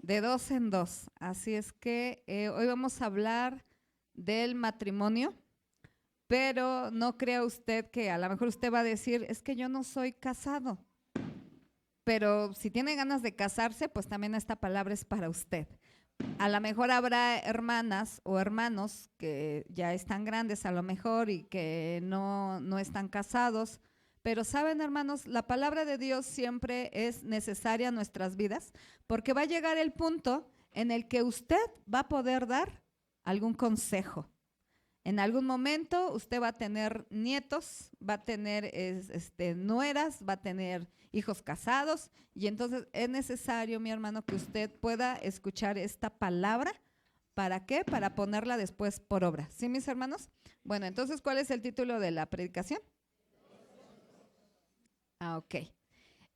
de dos en dos. Así es que hoy vamos a hablar del matrimonio, pero no crea usted que a lo mejor usted va a decir, es que yo no soy casado. Pero si tiene ganas de casarse, pues también esta palabra es para usted. A lo mejor habrá hermanas o hermanos que ya están grandes a lo mejor y que no están casados, pero saben, hermanos, la palabra de Dios siempre es necesaria en nuestras vidas porque va a llegar el punto en el que usted va a poder dar algún consejo. En algún momento usted va a tener nietos, va a tener nueras, va a tener hijos casados y entonces es necesario, mi hermano, que usted pueda escuchar esta palabra. ¿Para qué? Para ponerla después por obra. ¿Sí, mis hermanos? Bueno, entonces, ¿cuál es el título de la predicación? Ok.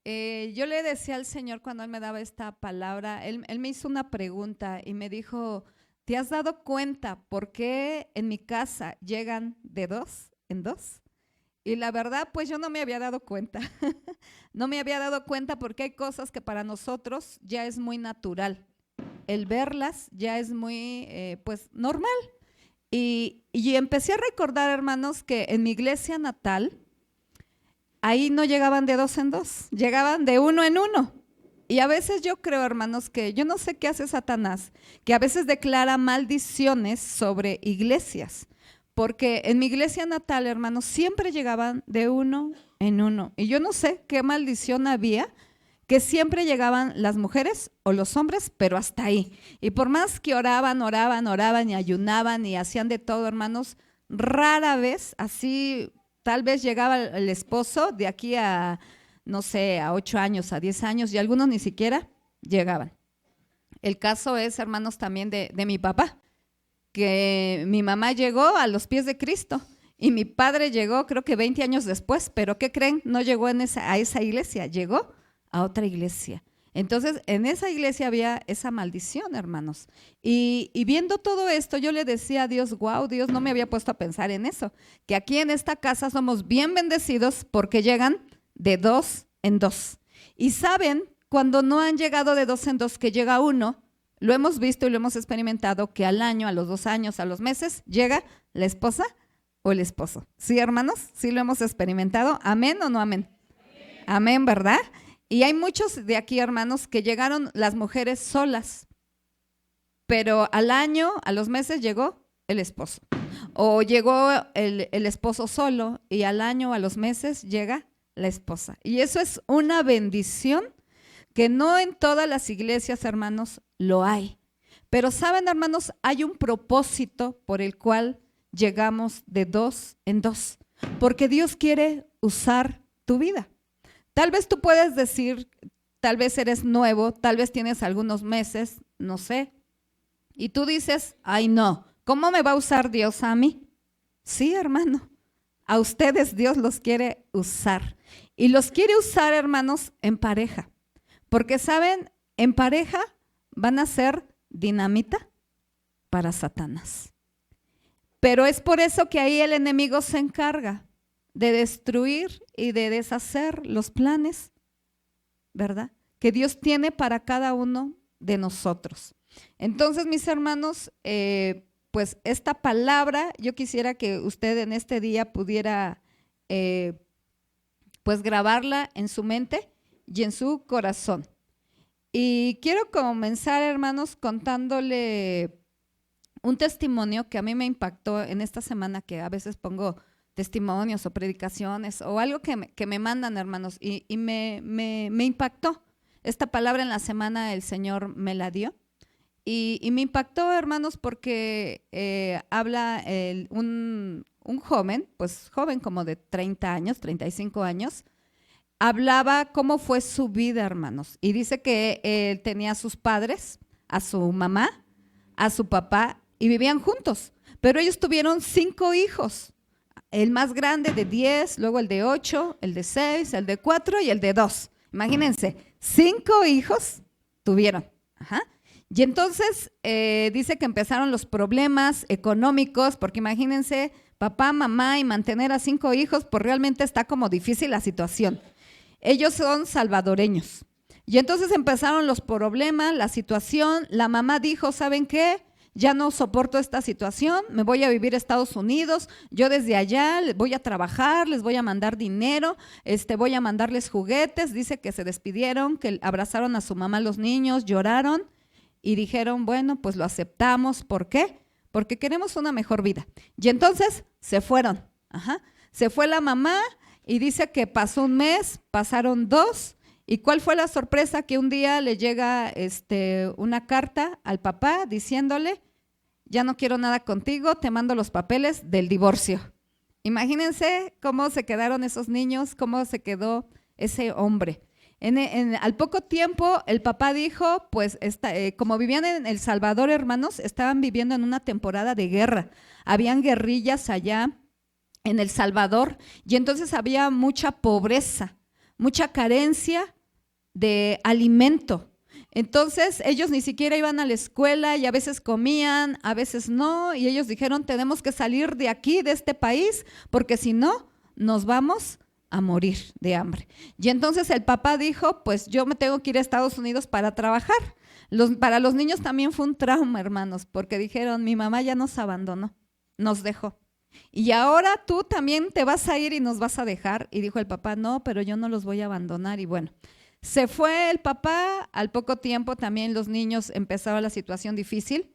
Yo le decía al Señor cuando Él me daba esta palabra, Él me hizo una pregunta y me dijo, ¿te has dado cuenta por qué en mi casa llegan de dos en dos? Y la verdad, pues yo no me había dado cuenta. No me había dado cuenta porque hay cosas que para nosotros ya es muy natural. El verlas ya es muy, pues, normal. Y empecé a recordar, hermanos, que en mi iglesia natal, ahí no llegaban de dos en dos, llegaban de uno en uno. Y a veces yo creo, hermanos, que yo no sé qué hace Satanás, que a veces declara maldiciones sobre iglesias. Porque en mi iglesia natal, hermanos, siempre llegaban de uno en uno. Y yo no sé qué maldición había, que siempre llegaban las mujeres o los hombres, pero hasta ahí. Y por más que oraban y ayunaban y hacían de todo, hermanos, rara vez, así tal vez llegaba el esposo de aquí a, no sé, a 8 años, a 10 años, y algunos ni siquiera llegaban. El caso es, hermanos, también de mi papá, que mi mamá llegó a los pies de Cristo y mi padre llegó creo que 20 años después, pero ¿qué creen? No llegó a esa iglesia, llegó a otra iglesia. Entonces, en esa iglesia había esa maldición, hermanos. Y viendo todo esto, yo le decía a Dios, wow, Dios no me había puesto a pensar en eso, que aquí en esta casa somos bien bendecidos porque llegan de dos en dos. Y saben, cuando no han llegado de dos en dos, que llega uno, lo hemos visto y lo hemos experimentado que al año, a los 2 años, a los meses, llega la esposa o el esposo. ¿Sí, hermanos? ¿Sí lo hemos experimentado? ¿Amén o no amén? Amén, amén, ¿verdad? Y hay muchos de aquí, hermanos, que llegaron las mujeres solas, pero al año, a los meses llegó el esposo. O llegó el esposo solo y al año, a los meses, llega la esposa. Y eso es una bendición que no en todas las iglesias, hermanos, lo hay. Pero saben, hermanos, hay un propósito por el cual llegamos de dos en dos, porque Dios quiere usar tu vida. Tal vez tú puedes decir, tal vez eres nuevo, tal vez tienes algunos meses, no sé, y tú dices, ay no, ¿cómo me va a usar Dios a mí? Sí, hermano, a ustedes Dios los quiere usar. Y los quiere usar, hermanos, en pareja. Porque, ¿saben? En pareja van a ser dinamita para Satanás. Pero es por eso que ahí el enemigo se encarga de destruir y de deshacer los planes, ¿verdad? Que Dios tiene para cada uno de nosotros. Entonces, mis hermanos, pues esta palabra, yo quisiera que usted en este día pudiera pues grabarla en su mente y en su corazón. Y quiero comenzar, hermanos, contándole un testimonio que a mí me impactó en esta semana, que a veces pongo testimonios o predicaciones o algo que me mandan, hermanos, y me impactó. Esta palabra en la semana el Señor me la dio y me impactó, hermanos, porque habla un joven, pues joven como de 30 años, 35 años, hablaba cómo fue su vida, hermanos, y dice que él tenía a sus padres, a su mamá, a su papá, y vivían juntos, pero ellos tuvieron 5 hijos, el más grande de 10, luego el de 8, el de 6, el de 4 y el de 2. Imagínense, 5 hijos tuvieron. Ajá. Y entonces dice que empezaron los problemas económicos, porque imagínense, papá, mamá y mantener a 5 hijos, pues realmente está como difícil la situación. Ellos son salvadoreños. Y entonces empezaron los problemas, la situación. La mamá dijo, ¿saben qué? Ya no soporto esta situación, me voy a vivir a Estados Unidos, yo desde allá voy a trabajar, les voy a mandar dinero, voy a mandarles juguetes. Dice que se despidieron, que abrazaron a su mamá los niños, lloraron y dijeron, bueno, pues lo aceptamos. ¿Por qué? Porque queremos una mejor vida. Y entonces se fueron. Se fue la mamá y dice que pasó un mes, pasaron 2. ¿Y cuál fue la sorpresa? Que un día le llega una carta al papá diciéndole, ya no quiero nada contigo, te mando los papeles del divorcio. Imagínense cómo se quedaron esos niños, cómo se quedó ese hombre. Al poco tiempo el papá dijo, pues como vivían en El Salvador, hermanos, estaban viviendo en una temporada de guerra. Habían guerrillas allá en El Salvador y entonces había mucha pobreza, mucha carencia de alimento. Entonces ellos ni siquiera iban a la escuela y a veces comían, a veces no, y ellos dijeron, tenemos que salir de aquí, de este país, porque si no, nos vamos a morir de hambre. Y entonces el papá dijo, pues yo me tengo que ir a Estados Unidos para trabajar. Para los niños también fue un trauma, hermanos, porque dijeron, mi mamá ya nos abandonó, nos dejó. Y ahora tú también te vas a ir y nos vas a dejar. Y dijo el papá, no, pero yo no los voy a abandonar. Y bueno, se fue el papá. Al poco tiempo también los niños empezaron la situación difícil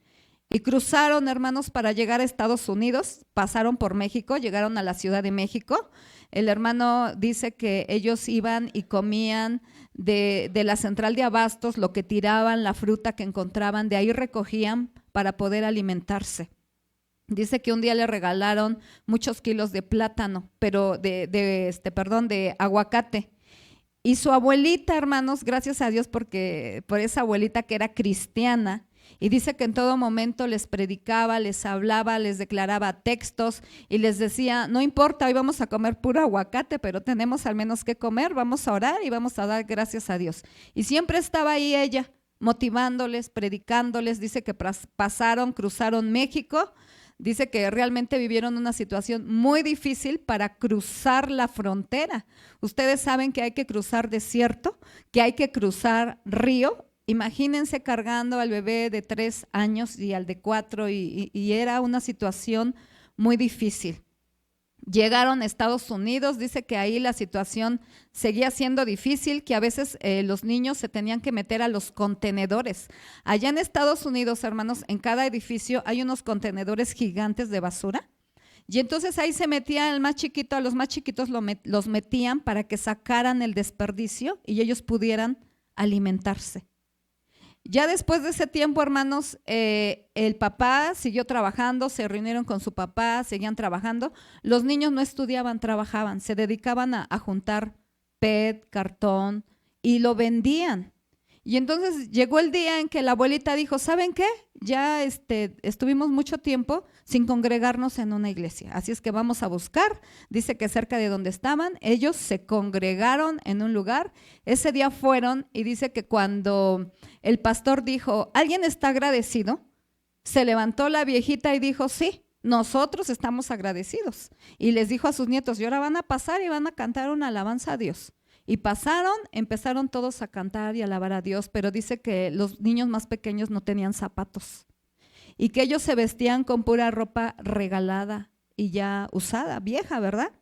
y cruzaron, hermanos, para llegar a Estados Unidos. Pasaron por México, llegaron a la Ciudad de México. El hermano dice que ellos iban y comían de la central de abastos lo que tiraban, la fruta que encontraban, de ahí recogían para poder alimentarse. Dice que un día le regalaron muchos kilos de plátano, pero de aguacate. Y su abuelita, hermanos, gracias a Dios por esa abuelita que era cristiana, y dice que en todo momento les predicaba, les hablaba, les declaraba textos y les decía, no importa, hoy vamos a comer puro aguacate, pero tenemos al menos que comer, vamos a orar y vamos a dar gracias a Dios. Y siempre estaba ahí ella, motivándoles, predicándoles. Dice que cruzaron México. Dice que realmente vivieron una situación muy difícil para cruzar la frontera. Ustedes saben que hay que cruzar desierto, que hay que cruzar río. Imagínense cargando al bebé de 3 años y al de 4 y era una situación muy difícil. Llegaron a Estados Unidos, dice que ahí la situación seguía siendo difícil, que a veces los niños se tenían que meter a los contenedores. Allá en Estados Unidos, hermanos, en cada edificio hay unos contenedores gigantes de basura y entonces ahí se metía el más chiquito, a los más chiquitos los metían para que sacaran el desperdicio y ellos pudieran alimentarse. Ya después de ese tiempo, hermanos, el papá siguió trabajando, se reunieron con su papá, seguían trabajando. Los niños no estudiaban, trabajaban, se dedicaban a juntar PET, cartón y lo vendían. Y entonces llegó el día en que la abuelita dijo, ¿saben qué? Ya estuvimos mucho tiempo sin congregarnos en una iglesia, así es que vamos a buscar. Dice que cerca de donde estaban, ellos se congregaron en un lugar. Ese día fueron y dice que cuando el pastor dijo, ¿alguien está agradecido? Se levantó la viejita y dijo, sí, nosotros estamos agradecidos. Y les dijo a sus nietos, y ahora van a pasar y van a cantar una alabanza a Dios. Y pasaron, empezaron todos a cantar y alabar a Dios, pero dice que los niños más pequeños no tenían zapatos y que ellos se vestían con pura ropa regalada y ya usada, vieja, ¿verdad?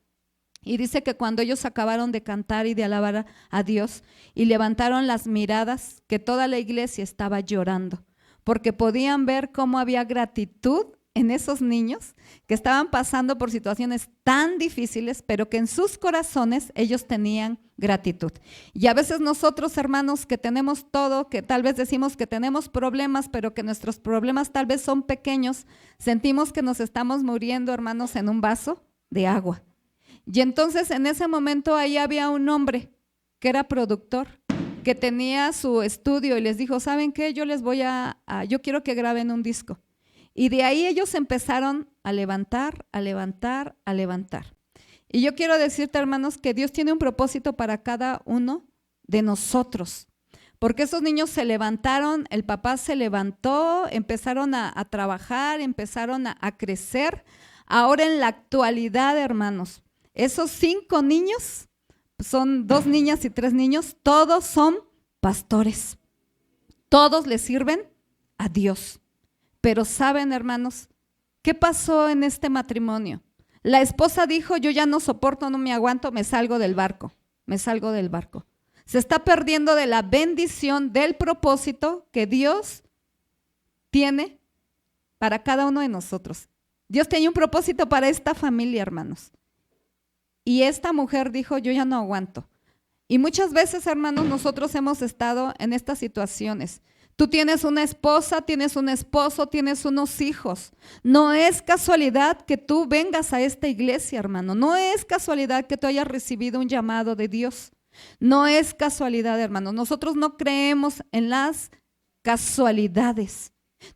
Y dice que cuando ellos acabaron de cantar y de alabar a Dios y levantaron las miradas, que toda la iglesia estaba llorando, porque podían ver cómo había gratitud en esos niños que estaban pasando por situaciones tan difíciles, pero que en sus corazones ellos tenían gratitud. Y a veces nosotros, hermanos, que tenemos todo, que tal vez decimos que tenemos problemas, pero que nuestros problemas tal vez son pequeños, sentimos que nos estamos muriendo, hermanos, en un vaso de agua. Y entonces en ese momento ahí había un hombre que era productor, que tenía su estudio y les dijo, ¿saben qué? Yo quiero que graben un disco. Y de ahí ellos empezaron a levantar, a levantar, a levantar. Y yo quiero decirte, hermanos, que Dios tiene un propósito para cada uno de nosotros. Porque esos niños se levantaron, el papá se levantó, empezaron a trabajar, empezaron a crecer. Ahora en la actualidad, hermanos, esos 5 niños, son 2 niñas y 3 niños, todos son pastores. Todos le sirven a Dios. Pero ¿saben, hermanos, qué pasó en este matrimonio? La esposa dijo, yo ya no soporto, no me aguanto, me salgo del barco, me salgo del barco. Se está perdiendo de la bendición, del propósito que Dios tiene para cada uno de nosotros. Dios tenía un propósito para esta familia, hermanos. Y esta mujer dijo, yo ya no aguanto. Y muchas veces, hermanos, nosotros hemos estado en estas situaciones. Tú tienes una esposa, tienes un esposo, tienes unos hijos. No es casualidad que tú vengas a esta iglesia, hermano. No es casualidad que tú hayas recibido un llamado de Dios. No es casualidad, hermano. Nosotros no creemos en las casualidades.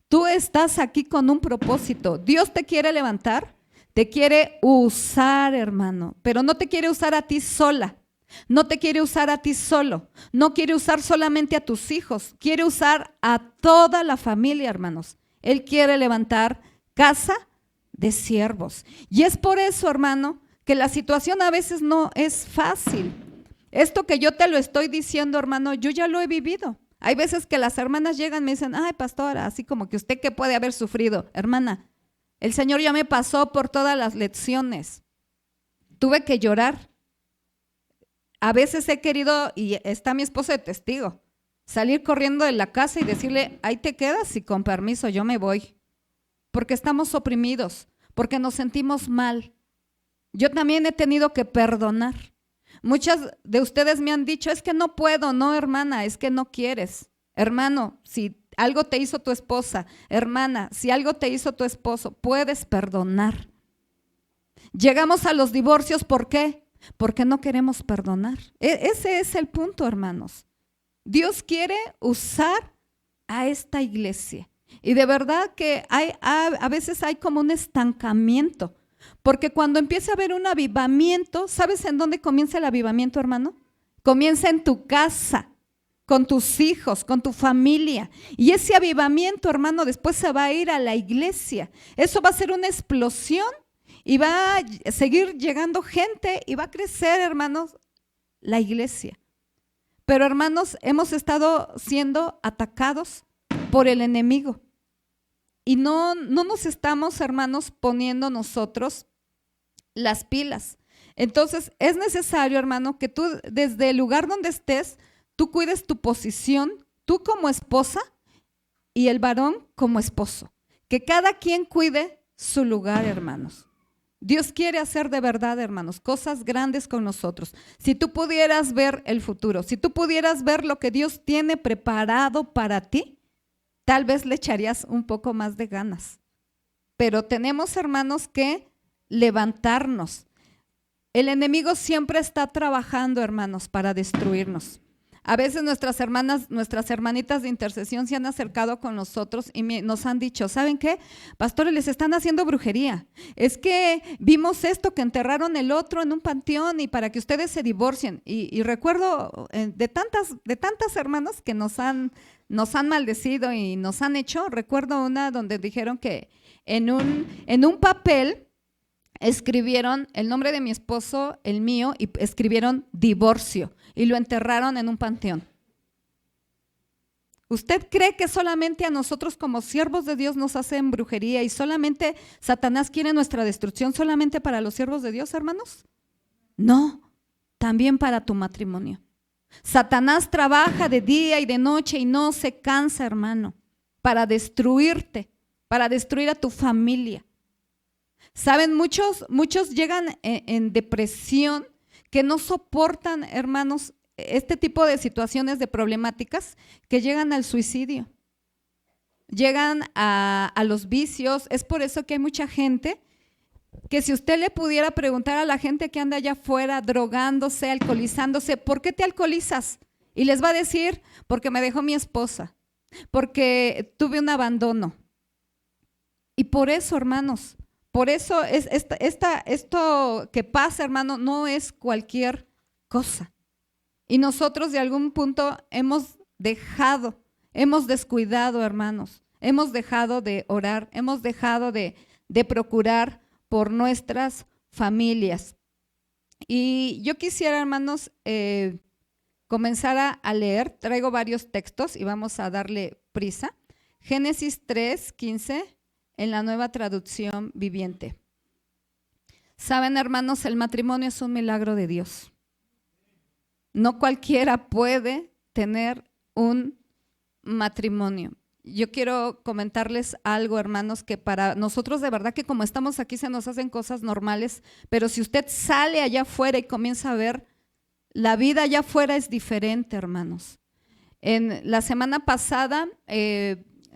Tú estás aquí con un propósito. Dios te quiere levantar, te quiere usar, hermano, pero no te quiere usar a ti sola. No te quiere usar a ti solo, no quiere usar solamente a tus hijos, quiere usar a toda la familia, hermanos. Él quiere levantar casa de siervos. Y es por eso, hermano, que la situación a veces no es fácil. Esto que yo te lo estoy diciendo, hermano, yo ya lo he vivido. Hay veces que las hermanas llegan y me dicen, ay, pastora, así como que usted que puede haber sufrido. Hermana, el Señor ya me pasó por todas las lecciones. Tuve que llorar. A veces he querido, y está mi esposo de testigo, salir corriendo de la casa y decirle, ahí te quedas y con permiso yo me voy. Porque estamos oprimidos, porque nos sentimos mal. Yo también he tenido que perdonar. Muchas de ustedes me han dicho, es que no puedo, no hermana, es que no quieres. Hermano, si algo te hizo tu esposa, hermana, si algo te hizo tu esposo, puedes perdonar. Llegamos a los divorcios, ¿por qué? Porque no queremos perdonar. Ese es el punto, hermanos. Dios quiere usar a esta iglesia. Y de verdad que a veces hay como un estancamiento. Porque cuando empieza a haber un avivamiento, ¿sabes en dónde comienza el avivamiento, hermano? Comienza en tu casa, con tus hijos, con tu familia. Y ese avivamiento, hermano, después se va a ir a la iglesia. Eso va a ser una explosión. Y va a seguir llegando gente y va a crecer, hermanos, la iglesia. Pero, hermanos, hemos estado siendo atacados por el enemigo. Y no nos estamos, hermanos, poniendo nosotros las pilas. Entonces, es necesario, hermano, que tú desde el lugar donde estés, tú cuides tu posición, tú como esposa y el varón como esposo. Que cada quien cuide su lugar, hermanos. Dios quiere hacer de verdad, hermanos, cosas grandes con nosotros. Si tú pudieras ver el futuro, si tú pudieras ver lo que Dios tiene preparado para ti, tal vez le echarías un poco más de ganas. Pero tenemos, hermanos, que levantarnos. El enemigo siempre está trabajando, hermanos, para destruirnos. A veces nuestras hermanitas de intercesión se han acercado con nosotros y nos han dicho, ¿saben qué? Pastores, les están haciendo brujería. Es que vimos esto, que enterraron el otro en un panteón y para que ustedes se divorcien. Y recuerdo de tantas hermanas que nos han maldecido y nos han hecho. Recuerdo una donde dijeron que en un papel escribieron el nombre de mi esposo, el mío, y escribieron divorcio y lo enterraron en un panteón. ¿Usted cree que solamente a nosotros como siervos de Dios nos hacen brujería y solamente Satanás quiere nuestra destrucción solamente para los siervos de Dios, hermanos? No, también para tu matrimonio. Satanás trabaja de día y de noche y no se cansa, hermano, para destruirte, para destruir a tu familia. Saben, muchos llegan en depresión, que no soportan, hermanos, este tipo de situaciones, de problemáticas, que llegan al suicidio, llegan a los vicios. Es por eso que hay mucha gente que si usted le pudiera preguntar a la gente que anda allá afuera drogándose, alcoholizándose, ¿por qué te alcoholizas? Y les va a decir, porque me dejó mi esposa, porque tuve un abandono. Y por eso, hermanos, por eso esto que pasa, hermano, no es cualquier cosa. Y nosotros de algún punto hemos descuidado, hermanos, hemos dejado de orar, hemos dejado de procurar por nuestras familias. Y yo quisiera, hermanos, comenzar a leer. Traigo varios textos y vamos a darle prisa. Génesis 3:15 en la Nueva Traducción Viviente. Saben, hermanos, el matrimonio es un milagro de Dios. No cualquiera puede tener un matrimonio. Yo quiero comentarles algo, hermanos, que para nosotros de verdad que como estamos aquí se nos hacen cosas normales, pero si usted sale allá afuera y comienza a ver, la vida allá afuera es diferente, hermanos. En la semana pasada,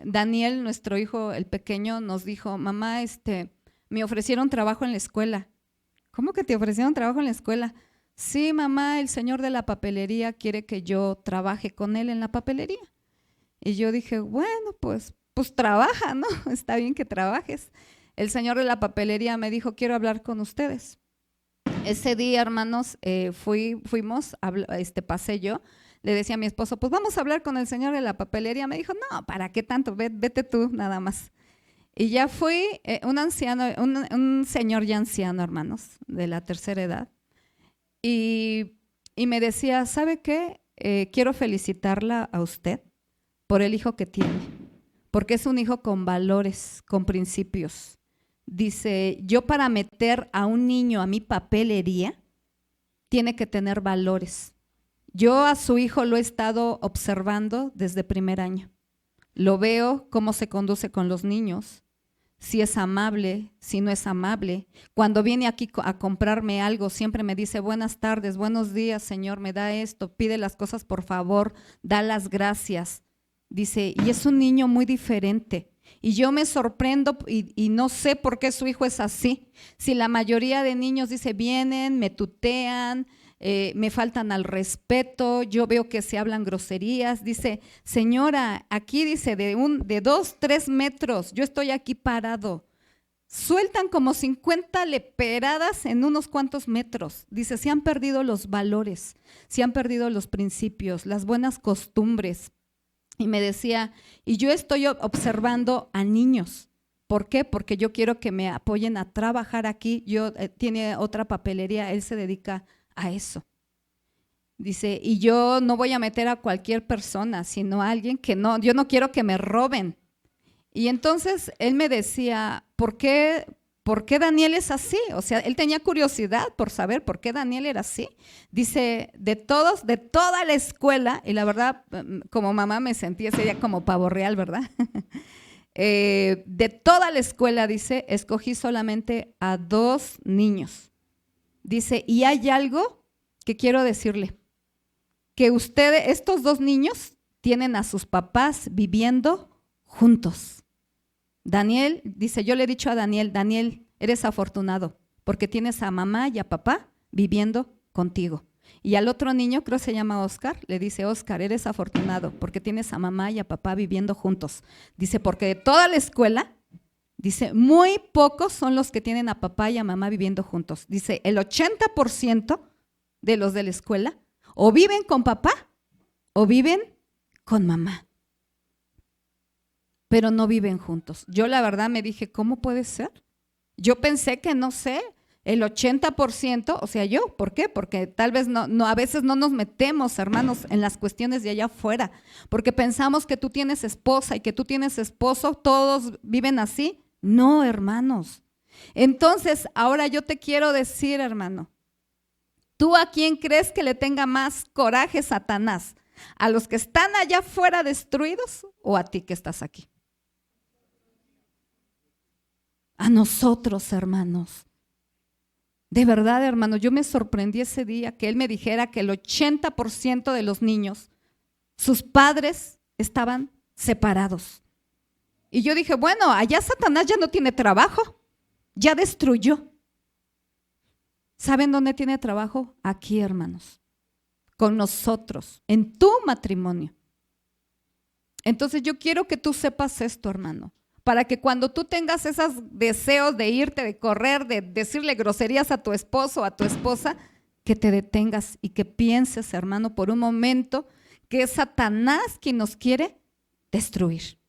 Daniel, nuestro hijo, el pequeño, nos dijo, mamá, me ofrecieron trabajo en la escuela. ¿Cómo que te ofrecieron trabajo en la escuela? Sí, mamá, el señor de la papelería quiere que yo trabaje con él en la papelería. Y yo dije, bueno, pues trabaja, ¿no? Está bien que trabajes. El señor de la papelería me dijo, quiero hablar con ustedes. Ese día, hermanos, fuimos, pasé yo, le decía a mi esposo, pues vamos a hablar con el señor de la papelería. Me dijo, no, ¿para qué tanto? Vete tú, nada más. Y ya fui, un anciano, un señor ya anciano, hermanos, de la tercera edad. Y me decía, ¿sabe qué? Quiero felicitarla a usted por el hijo que tiene, porque es un hijo con valores, con principios. Dice, yo para meter a un niño a mi papelería, tiene que tener valores. Yo a su hijo lo he estado observando desde primer año. Lo veo cómo se conduce con los niños, si es amable, si no es amable. Cuando viene aquí a comprarme algo, siempre me dice, buenas tardes, buenos días, señor, me da esto, pide las cosas por favor, da las gracias. Dice, y es un niño muy diferente. Y yo me sorprendo y no sé por qué su hijo es así. Si la mayoría de niños, dice, vienen, me tutean, me faltan al respeto, yo veo que se hablan groserías. Dice, señora, aquí dice, de 2, 3 metros, yo estoy aquí parado. Sueltan como 50 leperadas en unos cuantos metros. Dice, se han perdido los valores, se han perdido los principios, las buenas costumbres. Y me decía, y yo estoy observando a niños. ¿Por qué? Porque yo quiero que me apoyen a trabajar aquí. Tiene otra papelería, él se dedica a eso. Dice, y yo no voy a meter a cualquier persona, sino a alguien que no, yo no quiero que me roben. Y entonces él me decía, ¿por qué Daniel es así? O sea, él tenía curiosidad por saber por qué Daniel era así. Dice, de toda la escuela, y la verdad, como mamá me sentí ese día como pavo real, ¿verdad? De toda la escuela, dice, escogí solamente a 2 niños. Dice, y hay algo que quiero decirle, que ustedes, estos 2 niños, tienen a sus papás viviendo juntos. Daniel, dice, yo le he dicho a Daniel, Daniel, eres afortunado porque tienes a mamá y a papá viviendo contigo. Y al otro niño, creo que se llama Oscar, le dice, Oscar, eres afortunado porque tienes a mamá y a papá viviendo juntos. Dice, porque de toda la escuela, dice, muy pocos son los que tienen a papá y a mamá viviendo juntos. Dice, el 80% de los de la escuela o viven con papá o viven con mamá, pero no viven juntos. Yo la verdad me dije, ¿cómo puede ser? Yo pensé que, no sé, el 80%, o sea, yo, ¿por qué? Porque tal vez no, a veces no nos metemos, hermanos, en las cuestiones de allá afuera, porque pensamos que tú tienes esposa y que tú tienes esposo, todos viven así. No, hermanos. Entonces, ahora yo te quiero decir, hermano, ¿tú a quién crees que le tenga más coraje Satanás? ¿A los que están allá afuera destruidos o a ti que estás aquí? A nosotros, hermanos. De verdad, hermano, yo me sorprendí ese día que él me dijera que el 80% de los niños, sus padres estaban separados. Y yo dije, bueno, allá Satanás ya no tiene trabajo, ya destruyó. ¿Saben dónde tiene trabajo? Aquí, hermanos, con nosotros, en tu matrimonio. Entonces yo quiero que tú sepas esto, hermano, para que cuando tú tengas esos deseos de irte, de correr, de decirle groserías a tu esposo o a tu esposa, que te detengas y que pienses, hermano, por un momento que es Satanás quien nos quiere destruir.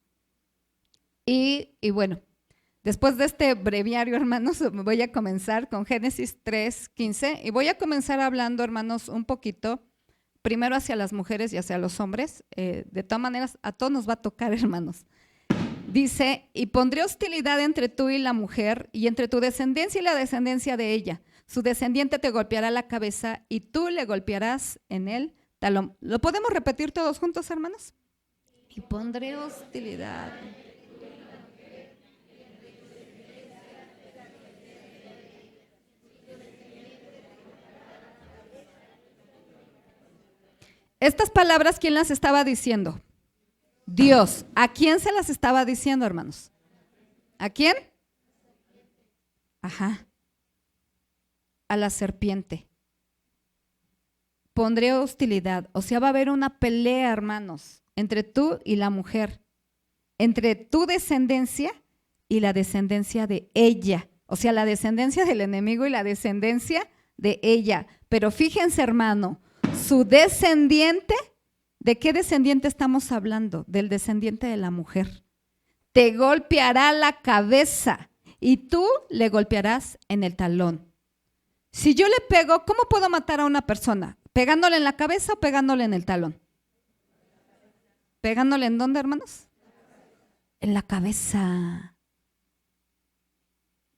Y bueno, después de este breviario, hermanos, voy a comenzar con Génesis 3:15 y voy a comenzar hablando, hermanos, un poquito primero hacia las mujeres y hacia los hombres. De todas maneras, a todos nos va a tocar, hermanos. Dice, y pondré hostilidad entre tú y la mujer, y entre tu descendencia y la descendencia de ella. Su descendiente te golpeará la cabeza y tú le golpearás en el talón. ¿Lo podemos repetir todos juntos, hermanos? Y pondré hostilidad. Estas palabras, ¿quién las estaba diciendo? Dios. ¿A quién se las estaba diciendo, hermanos? ¿A quién? Ajá. A la serpiente. Pondré hostilidad. O sea, va a haber una pelea, hermanos, entre tú y la mujer. Entre tu descendencia y la descendencia de ella. O sea, la descendencia del enemigo y la descendencia de ella. Pero fíjense, hermano, su descendiente, ¿de qué descendiente estamos hablando? Del descendiente de la mujer. Te golpeará la cabeza y tú le golpearás en el talón. Si yo le pego, ¿cómo puedo matar a una persona? ¿Pegándole en la cabeza o pegándole en el talón? ¿Pegándole en dónde, hermanos? En la cabeza.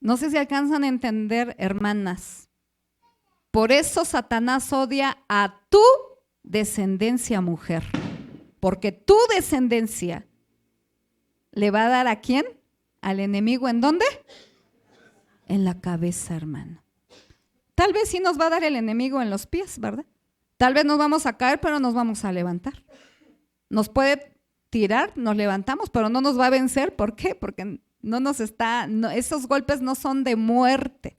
No sé si alcanzan a entender, hermanas. Por eso Satanás odia a tu descendencia, mujer. Porque tu descendencia le va a dar ¿a quién? Al enemigo. ¿En dónde? En la cabeza, hermano. Tal vez sí nos va a dar el enemigo en los pies, ¿verdad? Tal vez nos vamos a caer, pero nos vamos a levantar. Nos puede tirar, nos levantamos, pero no nos va a vencer. ¿Por qué? Porque esos golpes no son de muerte.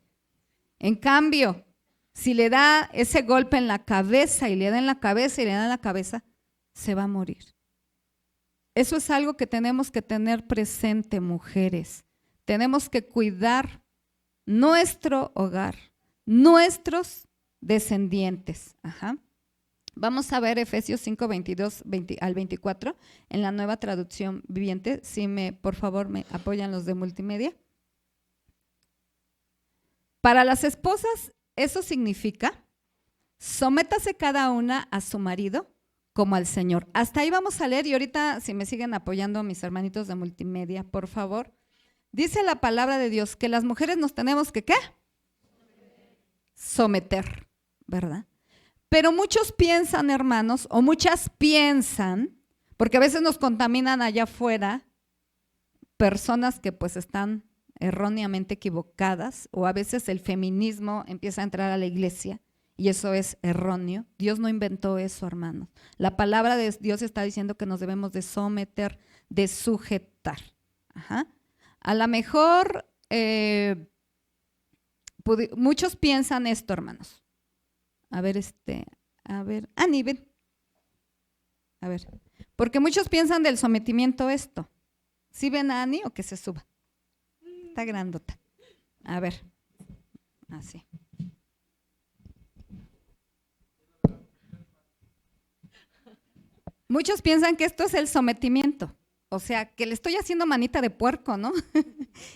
En cambio, si le da ese golpe en la cabeza y le da en la cabeza y le da en la cabeza, se va a morir. Eso es algo que tenemos que tener presente, mujeres. Tenemos que cuidar nuestro hogar, nuestros descendientes. Ajá. Vamos a ver Efesios 5, 22 al 24 en la Nueva Traducción Viviente. Si por favor me apoyan los de multimedia. Para las esposas, eso significa, sométase cada una a su marido como al Señor. Hasta ahí vamos a leer y ahorita si me siguen apoyando mis hermanitos de multimedia, por favor. Dice la palabra de Dios que las mujeres nos tenemos que, ¿qué? Someter, ¿verdad? Pero muchos piensan, hermanos, o muchas piensan, porque a veces nos contaminan allá afuera, personas que pues están erróneamente equivocadas, o a veces el feminismo empieza a entrar a la iglesia y eso es erróneo. Dios no inventó eso, hermanos. La palabra de Dios está diciendo que nos debemos de someter, de sujetar. Ajá. A lo mejor muchos piensan esto, hermanos. A ver, Ani, ven. A ver, porque muchos piensan del sometimiento esto. ¿Sí ven a Ani o que se suba? Está grandota. A ver, así. Muchos piensan que esto es el sometimiento. O sea, que le estoy haciendo manita de puerco, ¿no?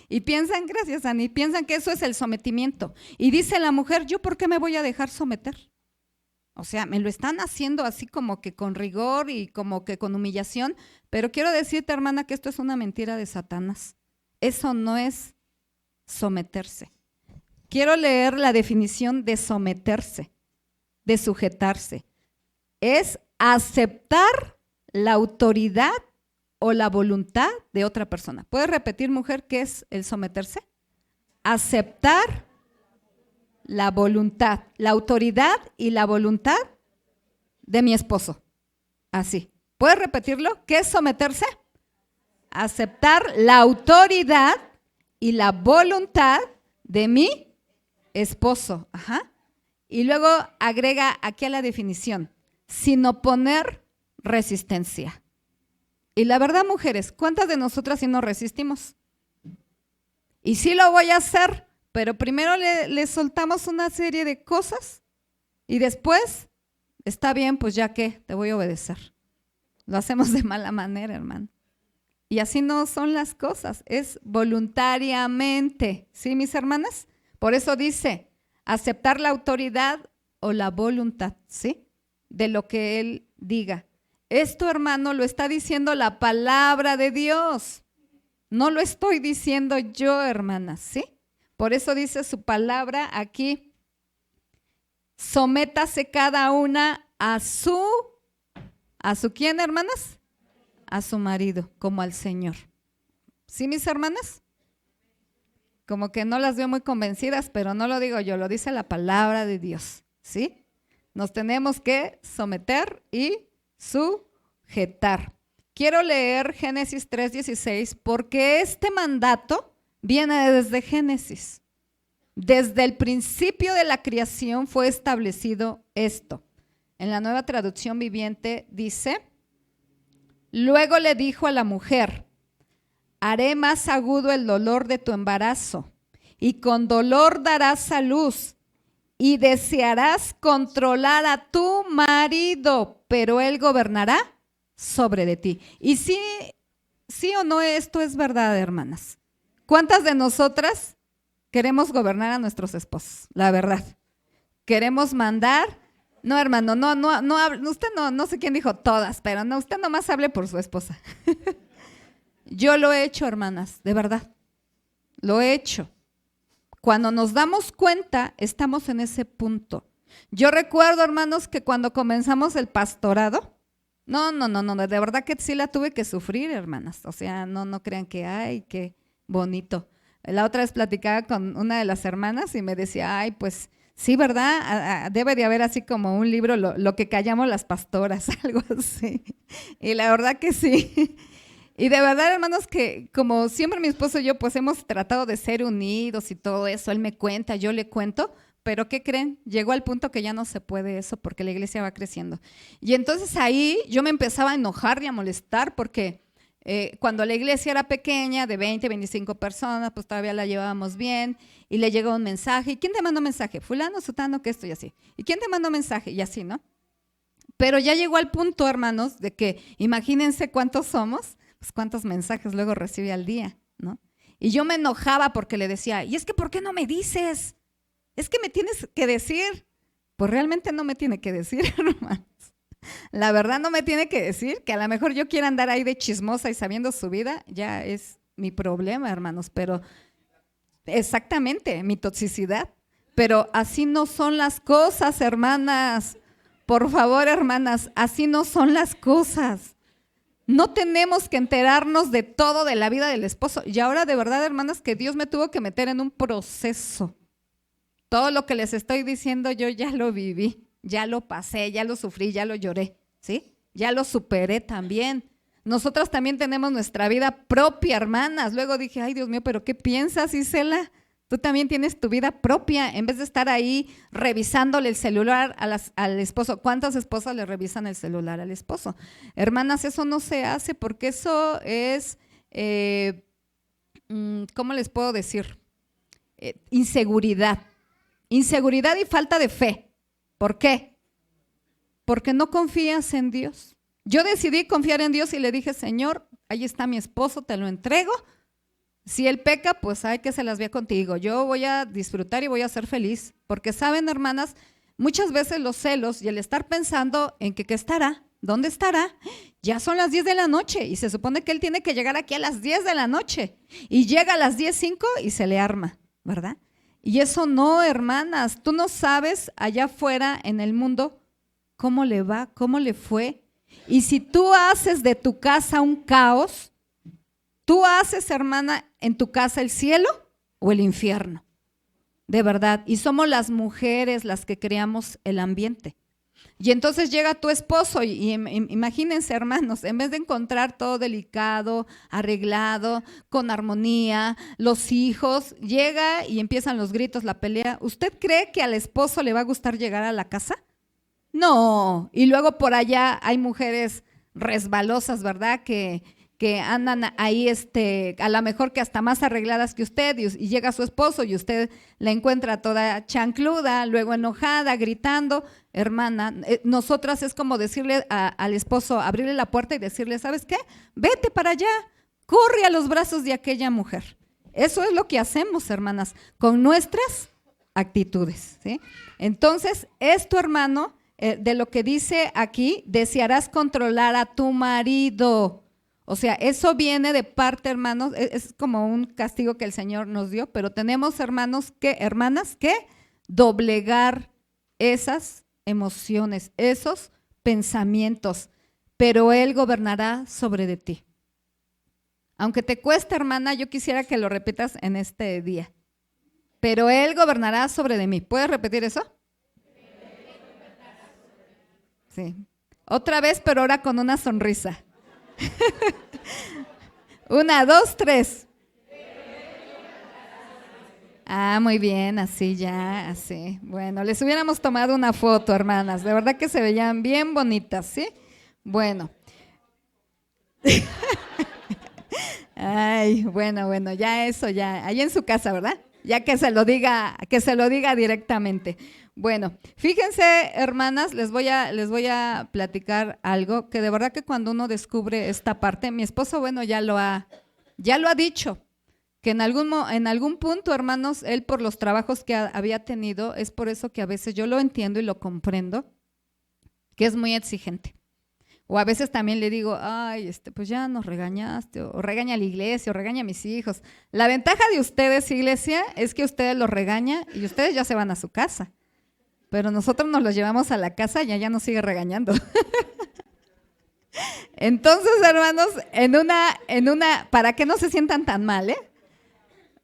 Y piensan, gracias Ani, piensan que eso es el sometimiento. Y dice la mujer, ¿yo por qué me voy a dejar someter? O sea, me lo están haciendo así como que con rigor y como que con humillación, pero quiero decirte, hermana, que esto es una mentira de Satanás. Eso no es someterse. Quiero leer la definición de someterse, de sujetarse. Es aceptar la autoridad o la voluntad de otra persona. ¿Puedes repetir, mujer, qué es el someterse? Aceptar la voluntad, la autoridad y la voluntad de mi esposo. Así. ¿Puedes repetirlo? ¿Qué es someterse? Aceptar la autoridad y la voluntad de mi esposo. Ajá. Y luego agrega aquí a la definición, sin oponer resistencia. Y la verdad, mujeres, ¿cuántas de nosotras sí nos resistimos? Y sí lo voy a hacer, pero primero le soltamos una serie de cosas y después, está bien, pues ya que te voy a obedecer. Lo hacemos de mala manera, hermano. Y así no son las cosas, es voluntariamente. ¿Sí, mis hermanas? Por eso dice, aceptar la autoridad o la voluntad, ¿sí? De mi esposo. Ajá. Y luego agrega aquí a la definición, sin oponer resistencia. Y la verdad, mujeres, ¿cuántas de nosotras sí nos resistimos? Y sí lo voy a hacer, pero primero le soltamos una serie de cosas y después, está bien, pues ya que te voy a obedecer. Lo hacemos de mala manera, hermano. Y así no son las cosas, es voluntariamente. ¿Sí, mis hermanas? Por eso dice, aceptar la autoridad de lo que Él diga. Esto, hermano, lo está diciendo la palabra de Dios. No lo estoy diciendo yo, hermanas, ¿sí? Por eso dice su palabra aquí. Sométase cada una a su ¿quién, hermanas? A su marido, como al Señor. ¿Sí, mis hermanas? Como que no las veo muy convencidas, pero no lo digo yo, lo dice la palabra de Dios, ¿sí? Nos tenemos que someter y sujetar. Quiero leer Génesis 3:16 porque este mandato viene desde Génesis. Desde el principio de la creación fue establecido esto. En la Nueva Traducción Viviente dice: luego le dijo a la mujer: haré más agudo el dolor de tu embarazo, y con dolor darás a luz, y desearás controlar a tu marido, pero él gobernará sobre de ti. Y sí o no, esto es verdad, hermanas. ¿Cuántas de nosotras queremos gobernar a nuestros esposos? La verdad. ¿Queremos mandar? No, hermano, no, usted no sé quién dijo todas, pero no, usted nomás hable por su esposa. Yo lo he hecho, hermanas, de verdad. Lo he hecho. Cuando nos damos cuenta, estamos en ese punto. Yo recuerdo, hermanos, que cuando comenzamos el pastorado, no, de verdad que sí la tuve que sufrir, hermanas. O sea, no crean que, ay, qué bonito. La otra vez platicaba con una de las hermanas y me decía, ay, pues sí, ¿verdad? Debe de haber así como un libro, lo que callamos las pastoras, algo así. Y la verdad que sí. Y de verdad, hermanos, que como siempre mi esposo y yo pues hemos tratado de ser unidos y todo eso, él me cuenta, yo le cuento, pero ¿qué creen? Llegó al punto que ya no se puede eso porque la iglesia va creciendo. Y entonces ahí yo me empezaba a enojar y a molestar porque cuando la iglesia era pequeña, de 20, 25 personas, pues todavía la llevábamos bien y le llegó un mensaje. ¿Y quién te mandó mensaje? Fulano, sutano, que esto y así. ¿Y quién te mandó mensaje? Y así, ¿no? Pero ya llegó al punto, hermanos, de que imagínense cuántos somos, pues cuántos mensajes luego recibe al día, ¿no? Y yo me enojaba porque le decía, y es que ¿por qué no me dices? Es que me tienes que decir. Pues realmente no me tiene que decir, hermanos. La verdad no me tiene que decir, que a lo mejor yo quiera andar ahí de chismosa y sabiendo su vida, ya es mi problema, hermanos, pero exactamente, mi toxicidad. Pero así no son las cosas, hermanas. Por favor, hermanas, así no son las cosas. No tenemos que enterarnos de todo de la vida del esposo. Y ahora de verdad, hermanas, que Dios me tuvo que meter en un proceso. Todo lo que les estoy diciendo yo ya lo viví, ya lo pasé, ya lo sufrí, ya lo lloré, ¿sí? Ya lo superé también. Nosotras también tenemos nuestra vida propia, hermanas. Luego dije, ay, Dios mío, ¿pero qué piensas, Isela? Tú también tienes tu vida propia, en vez de estar ahí revisándole el celular al esposo. ¿Cuántas esposas le revisan el celular al esposo? Hermanas, eso no se hace porque eso es, ¿cómo les puedo decir? Inseguridad. Inseguridad y falta de fe. ¿Por qué? Porque no confías en Dios. Yo decidí confiar en Dios y le dije, Señor, ahí está mi esposo, te lo entrego. Si él peca, pues hay que se las vea contigo. Yo voy a disfrutar y voy a ser feliz. Porque saben, hermanas, muchas veces los celos y el estar pensando en que qué estará, dónde estará, ya son las 10 de la noche y se supone que él tiene que llegar aquí a las 10 de la noche y llega a las 10:05 y se le arma, ¿verdad? Y eso no, hermanas, tú no sabes allá afuera en el mundo cómo le va, cómo le fue. Y si tú haces de tu casa un caos, tú haces, hermana, en tu casa el cielo o el infierno, de verdad. Y somos las mujeres las que creamos el ambiente. Y entonces llega tu esposo y imagínense, hermanos, en vez de encontrar todo delicado, arreglado, con armonía, los hijos, llega y empiezan los gritos, la pelea. ¿Usted cree que al esposo le va a gustar llegar a la casa? No. Y luego por allá hay mujeres resbalosas, ¿verdad? Que andan ahí, a lo mejor que hasta más arregladas que usted, y llega su esposo y usted la encuentra toda chancluda, luego enojada, gritando. Hermana, nosotras es como decirle al esposo, abrirle la puerta y decirle, ¿sabes qué? Vete para allá, corre a los brazos de aquella mujer. Eso es lo que hacemos, hermanas, con nuestras actitudes, ¿sí? Entonces, esto, hermano, de lo que dice aquí, desearás controlar a tu marido. O sea, eso viene de parte, hermanos, es como un castigo que el Señor nos dio, pero tenemos, hermanas, que doblegar esas emociones, esos pensamientos, pero Él gobernará sobre de ti. Aunque te cueste, hermana, yo quisiera que lo repitas en este día. Pero Él gobernará sobre de mí. ¿Puedes repetir eso? Sí. Otra vez, pero ahora con una sonrisa. 1, 2, 3. Ah, muy bien, así ya, así. Bueno, les hubiéramos tomado una foto, hermanas. De verdad que se veían bien bonitas, ¿sí? Bueno. Ay, bueno, ya eso, ya, ahí en su casa, ¿verdad? Ya que se lo diga directamente. Bueno, fíjense, hermanas, les voy a platicar algo que de verdad que cuando uno descubre esta parte, mi esposo, bueno, ya lo ha dicho, que en algún punto, hermanos, él por los trabajos que había tenido, es por eso que a veces yo lo entiendo y lo comprendo, que es muy exigente. O a veces también le digo, ay, pues ya nos regañaste, o regaña a la iglesia, o regaña a mis hijos. La ventaja de ustedes, iglesia, es que ustedes los regañan y ustedes ya se van a su casa. Pero nosotros nos los llevamos a la casa y allá nos sigue regañando. Entonces, hermanos, para que no se sientan tan mal,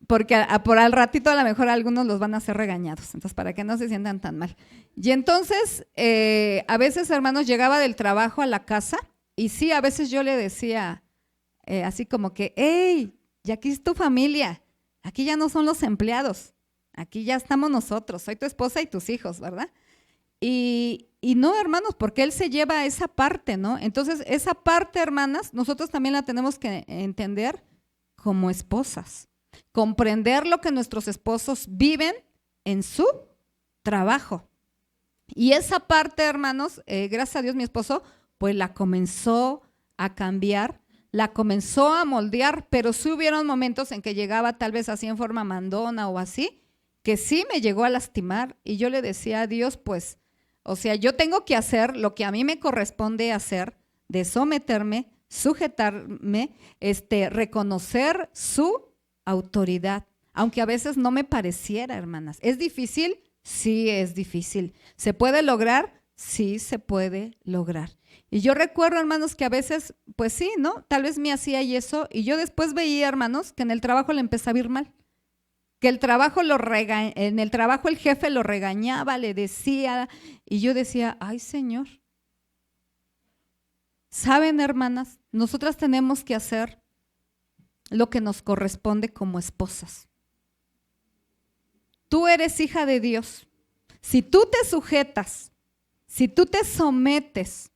porque por al ratito a lo mejor algunos los van a hacer regañados, entonces para que no se sientan tan mal. Y entonces, a veces, hermanos, llegaba del trabajo a la casa y sí, a veces yo le decía así como que, hey, ya aquí es tu familia, aquí ya no son los empleados, aquí ya estamos nosotros, soy tu esposa y tus hijos, ¿verdad? Y no, hermanos, porque él se lleva esa parte, ¿no? Entonces, esa parte, hermanas, nosotros también la tenemos que entender como esposas. Comprender lo que nuestros esposos viven en su trabajo. Y esa parte, hermanos, gracias a Dios mi esposo, pues la comenzó a cambiar, la comenzó a moldear, pero sí hubieron momentos en que llegaba tal vez así en forma mandona o así, que sí me llegó a lastimar y yo le decía a Dios, pues, o sea, yo tengo que hacer lo que a mí me corresponde hacer, de someterme, sujetarme, reconocer su autoridad, aunque a veces no me pareciera, hermanas. ¿Es difícil? Sí, es difícil. ¿Se puede lograr? Sí, se puede lograr. Y yo recuerdo, hermanos, que a veces, pues sí, ¿no? Tal vez me hacía y eso, y yo después veía, hermanos, que en el trabajo le empezaba a ir mal. Que en el trabajo el jefe lo regañaba, le decía, y yo decía, ay, Señor. ¿Saben, hermanas? Nosotras tenemos que hacer lo que nos corresponde como esposas. Tú eres hija de Dios. Si tú te sujetas, si tú te sometes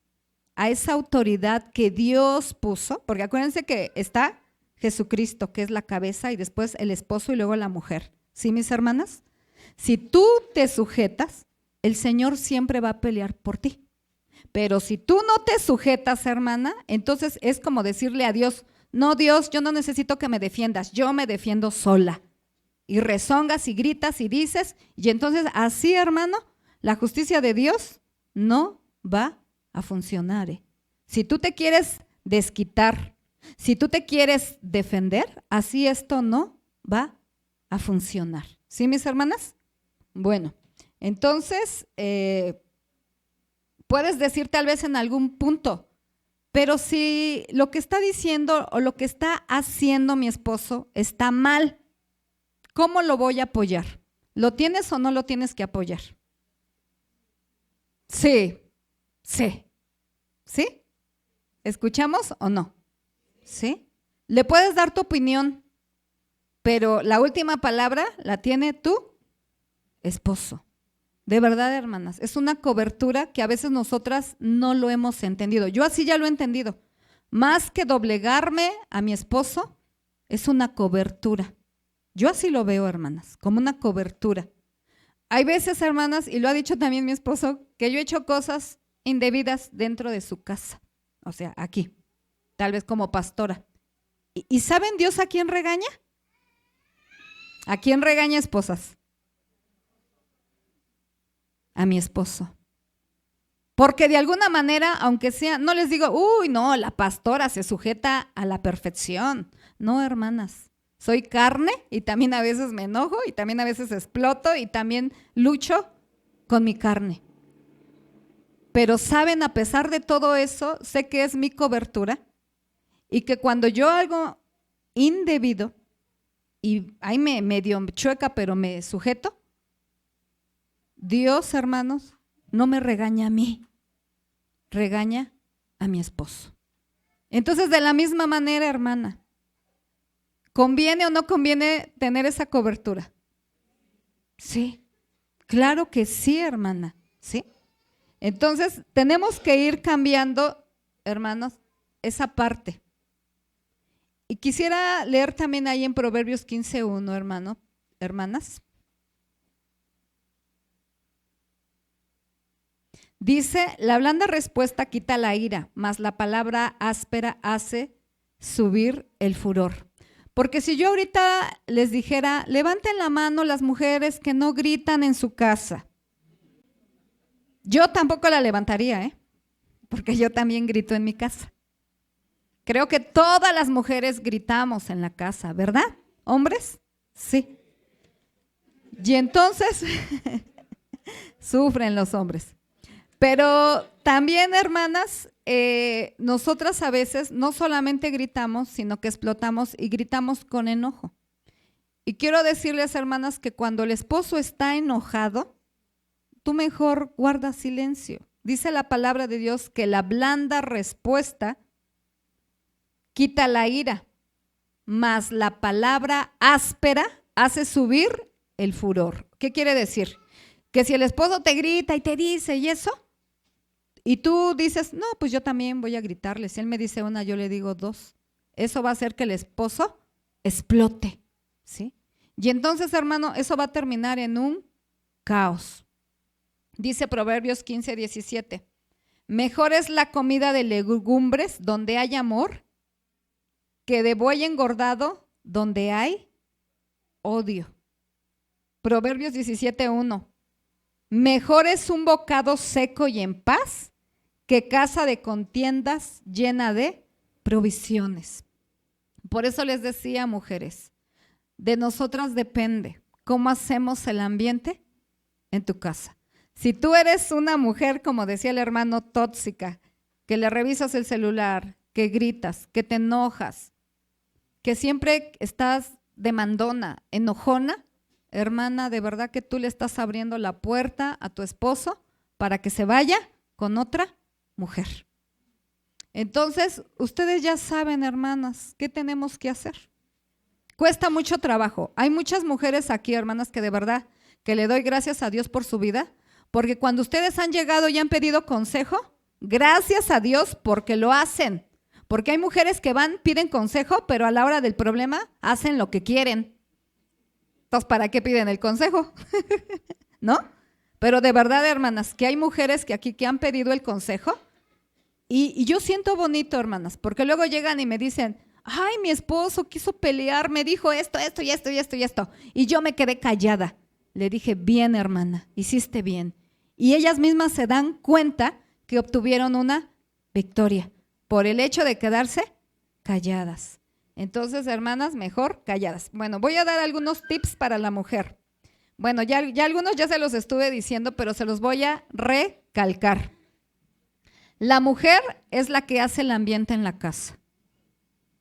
a esa autoridad que Dios puso, porque acuérdense que está Jesucristo, que es la cabeza, y después el esposo y luego la mujer. ¿Sí, mis hermanas? Si tú te sujetas, el Señor siempre va a pelear por ti. Pero si tú no te sujetas, hermana, entonces es como decirle a Dios, no, Dios, yo no necesito que me defiendas, yo me defiendo sola. Y rezongas y gritas y dices, y entonces así, hermano, la justicia de Dios no va a funcionar. Si tú te quieres desquitar, si tú te quieres defender, así esto no va a funcionar. ¿Sí, mis hermanas? Bueno, entonces, puedes decir tal vez en algún punto, pero si lo que está diciendo o lo que está haciendo mi esposo está mal, ¿cómo lo voy a apoyar? ¿Lo tienes o no lo tienes que apoyar? Sí, sí, ¿sí? ¿Escuchamos o no? ¿Sí? Le puedes dar tu opinión, pero la última palabra la tiene tu esposo. De verdad, hermanas, es una cobertura que a veces nosotras no lo hemos entendido. Yo así ya lo he entendido. Más que doblegarme a mi esposo, es una cobertura. Yo así lo veo, hermanas, como una cobertura. Hay veces, hermanas, y lo ha dicho también mi esposo, que yo he hecho cosas indebidas dentro de su casa. O sea, aquí, tal vez como pastora. ¿Y saben Dios a quién regaña? ¿A quién regaña, esposas? A mi esposo. Porque de alguna manera, aunque sea, no les digo, uy, no, la pastora se sujeta a la perfección. No, hermanas, soy carne y también a veces me enojo y también a veces exploto y también lucho con mi carne. Pero saben, a pesar de todo eso, sé que es mi cobertura y que cuando yo hago indebido y ahí me medio chueca, pero me sujeto, Dios, hermanos, no me regaña a mí, regaña a mi esposo. Entonces, de la misma manera, hermana, ¿conviene o no conviene tener esa cobertura? Sí, claro que sí, hermana, sí. Entonces, tenemos que ir cambiando, hermanos, esa parte. Y quisiera leer también ahí en Proverbios 15:1, hermano, hermanas. Dice, la blanda respuesta quita la ira, mas la palabra áspera hace subir el furor. Porque si yo ahorita les dijera, levanten la mano las mujeres que no gritan en su casa, yo tampoco la levantaría, porque yo también grito en mi casa. Creo que todas las mujeres gritamos en la casa, ¿verdad? ¿Hombres? Sí. Y entonces sufren los hombres. Pero también, hermanas, nosotras a veces no solamente gritamos, sino que explotamos y gritamos con enojo. Y quiero decirles, hermanas, que cuando el esposo está enojado, tú mejor guarda silencio. Dice la palabra de Dios que la blanda respuesta quita la ira, mas la palabra áspera hace subir el furor. ¿Qué quiere decir? Que si el esposo te grita y te dice y eso, y tú dices, no, pues yo también voy a gritarle. Si él me dice una, yo le digo dos. Eso va a hacer que el esposo explote, ¿sí? Y entonces, hermano, eso va a terminar en un caos. Dice Proverbios 15:17. Mejor es la comida de legumbres donde hay amor que de buey engordado donde hay odio. Proverbios 17:1. Mejor es un bocado seco y en paz que casa de contiendas llena de provisiones. Por eso les decía, mujeres, de nosotras depende cómo hacemos el ambiente en tu casa. Si tú eres una mujer, como decía el hermano, tóxica, que le revisas el celular, que gritas, que te enojas, que siempre estás demandona, enojona, hermana, de verdad que tú le estás abriendo la puerta a tu esposo para que se vaya con otra mujer. Entonces, ustedes ya saben, hermanas, ¿qué tenemos que hacer? Cuesta mucho trabajo. Hay muchas mujeres aquí, hermanas, que de verdad que le doy gracias a Dios por su vida, porque cuando ustedes han llegado y han pedido consejo, gracias a Dios porque lo hacen. Porque hay mujeres que van, piden consejo, pero a la hora del problema hacen lo que quieren. Entonces, ¿para qué piden el consejo? ¿No? Pero de verdad, hermanas, que hay mujeres que aquí que han pedido el consejo y yo siento bonito, hermanas, porque luego llegan y me dicen, ay, mi esposo quiso pelear, me dijo esto, esto y esto y esto y esto, y yo me quedé callada. Le dije, bien, hermana, hiciste bien. Y ellas mismas se dan cuenta que obtuvieron una victoria por el hecho de quedarse calladas. Entonces, hermanas, mejor calladas. Bueno, voy a dar algunos tips para la mujer. Bueno, ya algunos ya se los estuve diciendo, pero se los voy a recalcar. La mujer es la que hace el ambiente en la casa.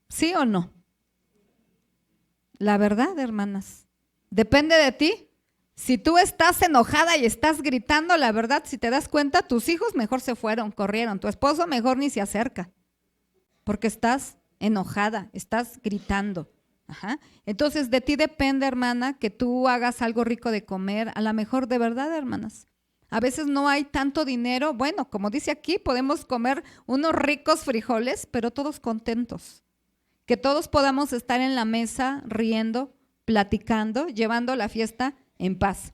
¿Sí o no? La verdad, hermanas, depende de ti. Si tú estás enojada y estás gritando, la verdad, si te das cuenta, tus hijos mejor se fueron, corrieron. Tu esposo mejor ni se acerca, porque estás enojada, estás gritando. Ajá. Entonces, de ti depende, hermana, que tú hagas algo rico de comer. A lo mejor, de verdad, hermanas, a veces no hay tanto dinero. Bueno, como dice aquí, podemos comer unos ricos frijoles, pero todos contentos. Que todos podamos estar en la mesa riendo, platicando, llevando la fiesta en paz.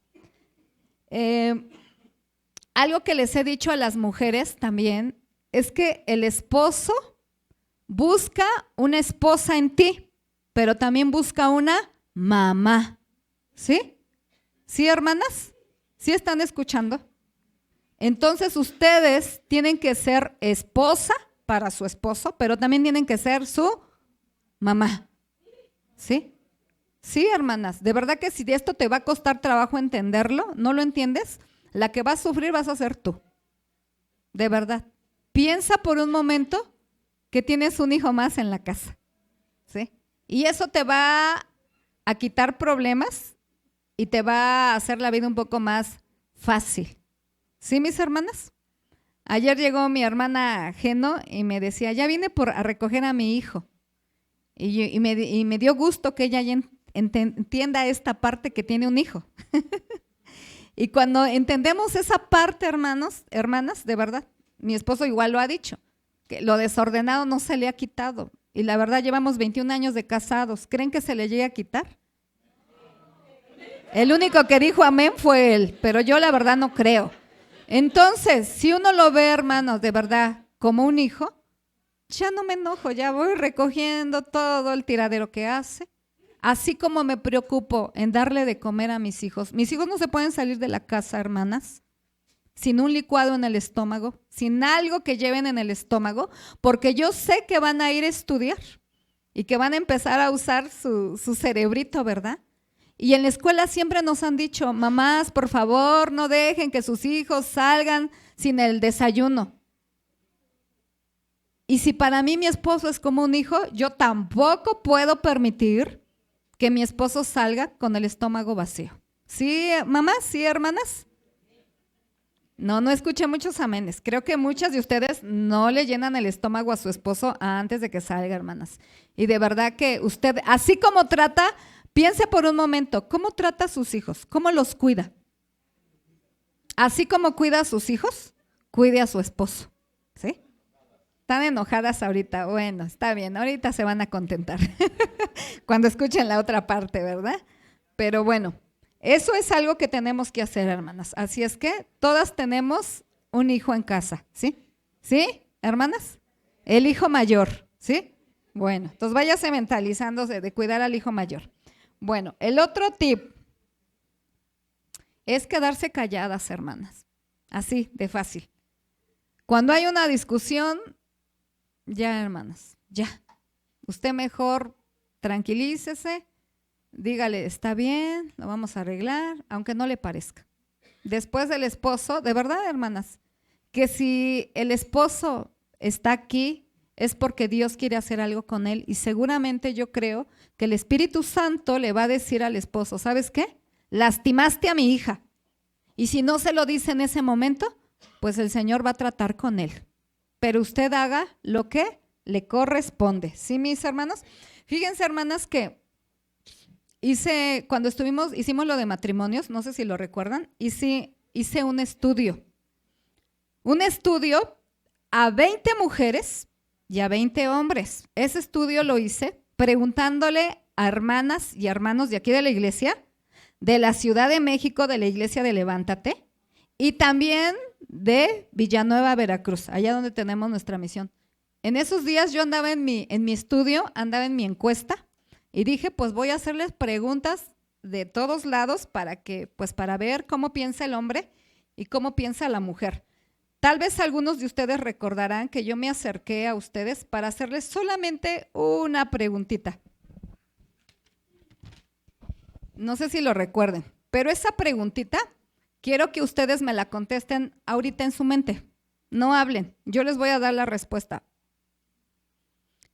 Algo que les he dicho a las mujeres también es que el esposo busca una esposa en ti, pero también busca una mamá. ¿Sí? ¿Sí, hermanas? ¿Sí están escuchando? Entonces ustedes tienen que ser esposa para su esposo, pero también tienen que ser su mamá. ¿Sí? Sí, hermanas, de verdad que si esto te va a costar trabajo entenderlo, ¿no lo entiendes? La que va a sufrir vas a ser tú. De verdad. Piensa por un momento que tienes un hijo más en la casa. ¿Sí? Y eso te va a quitar problemas y te va a hacer la vida un poco más fácil. ¿Sí, mis hermanas? Ayer llegó mi hermana Geno y me decía, ya vine a recoger a mi hijo. Y me dio gusto que ella ya entienda esta parte que tiene un hijo. Y cuando entendemos esa parte, hermanas, de verdad, mi esposo igual lo ha dicho, que lo desordenado no se le ha quitado. Y la verdad, llevamos 21 años de casados. ¿Creen que se le llegue a quitar? El único que dijo amén fue él, pero yo la verdad no creo. Entonces, si uno lo ve, hermanos, de verdad, como un hijo, ya no me enojo, ya voy recogiendo todo el tiradero que hace. Así como me preocupo en darle de comer a mis hijos. Mis hijos no se pueden salir de la casa, hermanas, sin un licuado en el estómago, sin algo que lleven en el estómago, porque yo sé que van a ir a estudiar y que van a empezar a usar su cerebrito, ¿verdad? Y en la escuela siempre nos han dicho, mamás, por favor, no dejen que sus hijos salgan sin el desayuno. Y si para mí mi esposo es como un hijo, yo tampoco puedo permitir que mi esposo salga con el estómago vacío. ¿Sí, mamás? ¿Sí, hermanas? No escuché muchos amenes. Creo que muchas de ustedes no le llenan el estómago a su esposo antes de que salga, hermanas. Y de verdad que usted, así como trata, piense por un momento, ¿cómo trata a sus hijos? ¿Cómo los cuida? Así como cuida a sus hijos, cuide a su esposo. ¿Sí? Están enojadas ahorita. Bueno, está bien, ahorita se van a contentar cuando escuchen la otra parte, ¿verdad? Pero bueno, eso es algo que tenemos que hacer, hermanas. Así es que todas tenemos un hijo en casa, ¿sí? ¿Sí, hermanas? El hijo mayor, ¿sí? Bueno, entonces váyase mentalizándose de cuidar al hijo mayor. Bueno, el otro tip es quedarse calladas, hermanas. Así, de fácil. Cuando hay una discusión, ya, hermanas, ya. Usted mejor tranquilícese, dígale, está bien, lo vamos a arreglar, aunque no le parezca. Después del esposo, de verdad, hermanas, que si el esposo está aquí es porque Dios quiere hacer algo con él y seguramente yo creo que el Espíritu Santo le va a decir al esposo, ¿sabes qué? Lastimaste a mi hija. Y si no se lo dice en ese momento, pues el Señor va a tratar con él. Pero usted haga lo que le corresponde. ¿Sí, mis hermanos? Fíjense, hermanas, que cuando hicimos lo de matrimonios, no sé si lo recuerdan, hice un estudio. Un estudio a 20 mujeres y a 20 hombres. Ese estudio lo hice preguntándole a hermanas y hermanos de aquí de la iglesia, de la Ciudad de México, de la iglesia de Levántate, y también de Villanueva, Veracruz, allá donde tenemos nuestra misión. En esos días yo andaba en mi estudio, andaba en mi encuesta y dije, pues voy a hacerles preguntas de todos lados para ver cómo piensa el hombre y cómo piensa la mujer. Tal vez algunos de ustedes recordarán que yo me acerqué a ustedes para hacerles solamente una preguntita. No sé si lo recuerden, pero esa preguntita quiero que ustedes me la contesten ahorita en su mente. No hablen, yo les voy a dar la respuesta.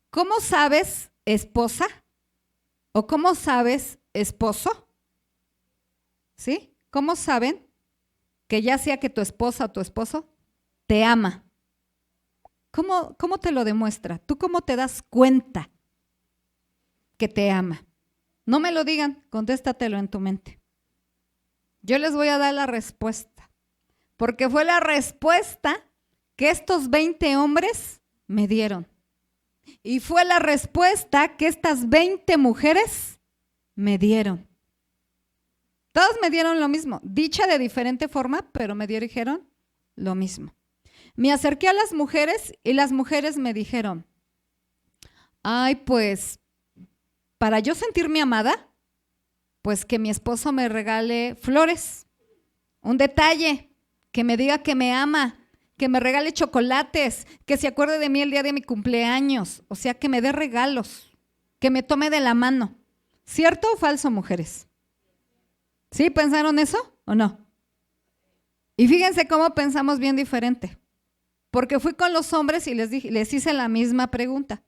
¿Cómo sabes, esposa? ¿O cómo sabes, esposo? ¿Sí? ¿Cómo saben que ya sea que tu esposa o tu esposo te ama? ¿Cómo te lo demuestra? ¿Tú cómo te das cuenta que te ama? No me lo digan, contéstatelo en tu mente. Yo les voy a dar la respuesta, porque fue la respuesta que estos 20 hombres me dieron. Y fue la respuesta que estas 20 mujeres me dieron. Todos me dieron lo mismo, dicha de diferente forma, pero me dijeron lo mismo. Me acerqué a las mujeres y las mujeres me dijeron, ay, pues, para yo sentirme amada, pues que mi esposo me regale flores, un detalle, que me diga que me ama, que me regale chocolates, que se acuerde de mí el día de mi cumpleaños, o sea, que me dé regalos, que me tome de la mano. ¿Cierto o falso, mujeres? ¿Sí pensaron eso o no? Y fíjense cómo pensamos bien diferente, porque fui con los hombres y les hice la misma pregunta.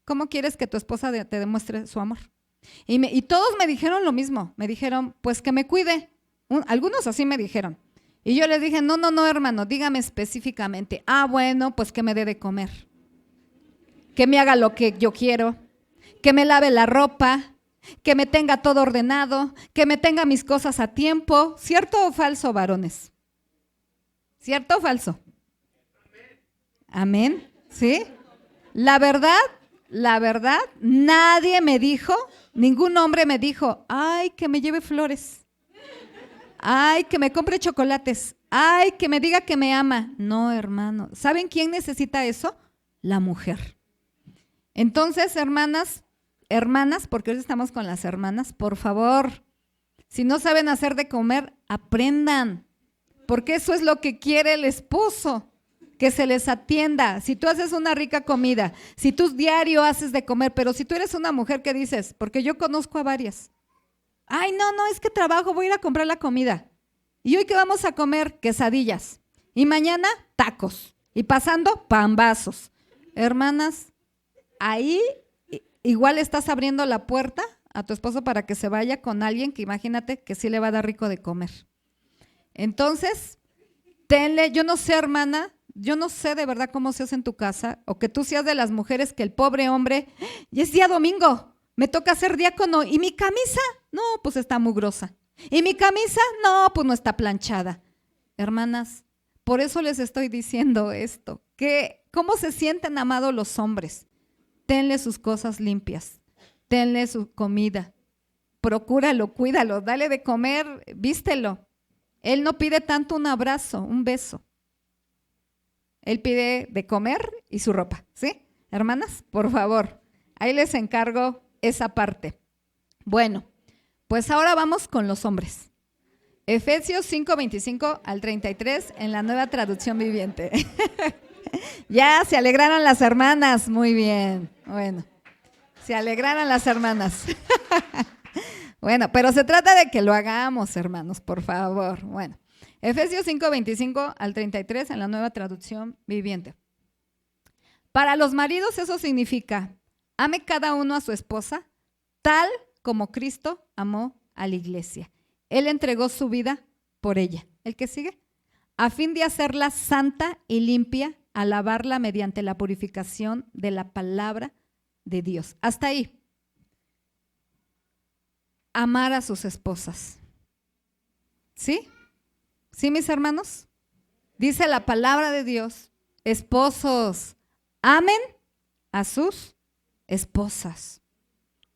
¿Cómo quieres que tu esposa te demuestre su amor? Y todos me dijeron lo mismo, me dijeron, pues que me cuide. Algunos así me dijeron. Y yo les dije, no, hermano, dígame específicamente. Bueno, pues que me dé de comer, que me haga lo que yo quiero, que me lave la ropa, que me tenga todo ordenado, que me tenga mis cosas a tiempo. ¿Cierto o falso, varones? ¿Cierto o falso? Amén. ¿Sí? La verdad, nadie me dijo, ningún hombre me dijo, ay, que me lleve flores. Ay, que me compre chocolates. Ay, que me diga que me ama. No, hermano. ¿Saben quién necesita eso? La mujer. Entonces, hermanas, porque hoy estamos con las hermanas, por favor, si no saben hacer de comer, aprendan, porque eso es lo que quiere el esposo, que se les atienda. Si tú haces una rica comida, si tú diario haces de comer, pero si tú eres una mujer que dices, porque yo conozco a varias, ay, no, es que trabajo, voy a ir a comprar la comida. Y hoy que vamos a comer quesadillas. Y mañana tacos. Y pasando pambazos. Hermanas, ahí igual estás abriendo la puerta a tu esposo para que se vaya con alguien que imagínate que sí le va a dar rico de comer. Entonces, tenle, yo no sé, hermana, yo no sé de verdad cómo se hace en tu casa, o que tú seas de las mujeres que el pobre hombre, ya es día domingo, me toca ser diácono, ¿y mi camisa? No, pues está mugrosa. ¿Y mi camisa? No, pues no está planchada. Hermanas, por eso les estoy diciendo esto, que cómo se sienten amados los hombres. Tenle sus cosas limpias, tenle su comida, procúralo, cuídalo, dale de comer, vístelo. Él no pide tanto un abrazo, un beso. Él pide de comer y su ropa, ¿sí? Hermanas, por favor, ahí les encargo esa parte. Bueno, pues ahora vamos con los hombres. Efesios 5, 25 al 33 en la Nueva Traducción Viviente. Ya se alegraron las hermanas, muy bien. Bueno, se alegraron las hermanas. Bueno, pero se trata de que lo hagamos, hermanos, por favor. Bueno, Efesios 5, 25 al 33 en la Nueva Traducción Viviente. Para los maridos eso significa, ame cada uno a su esposa, tal como Cristo amó a la iglesia. Él entregó su vida por ella. ¿El que sigue? A fin de hacerla santa y limpia, a lavarla mediante la purificación de la palabra de Dios. Hasta ahí. Amar a sus esposas. ¿Sí? ¿Sí, mis hermanos? Dice la palabra de Dios, esposos, amen a sus esposas.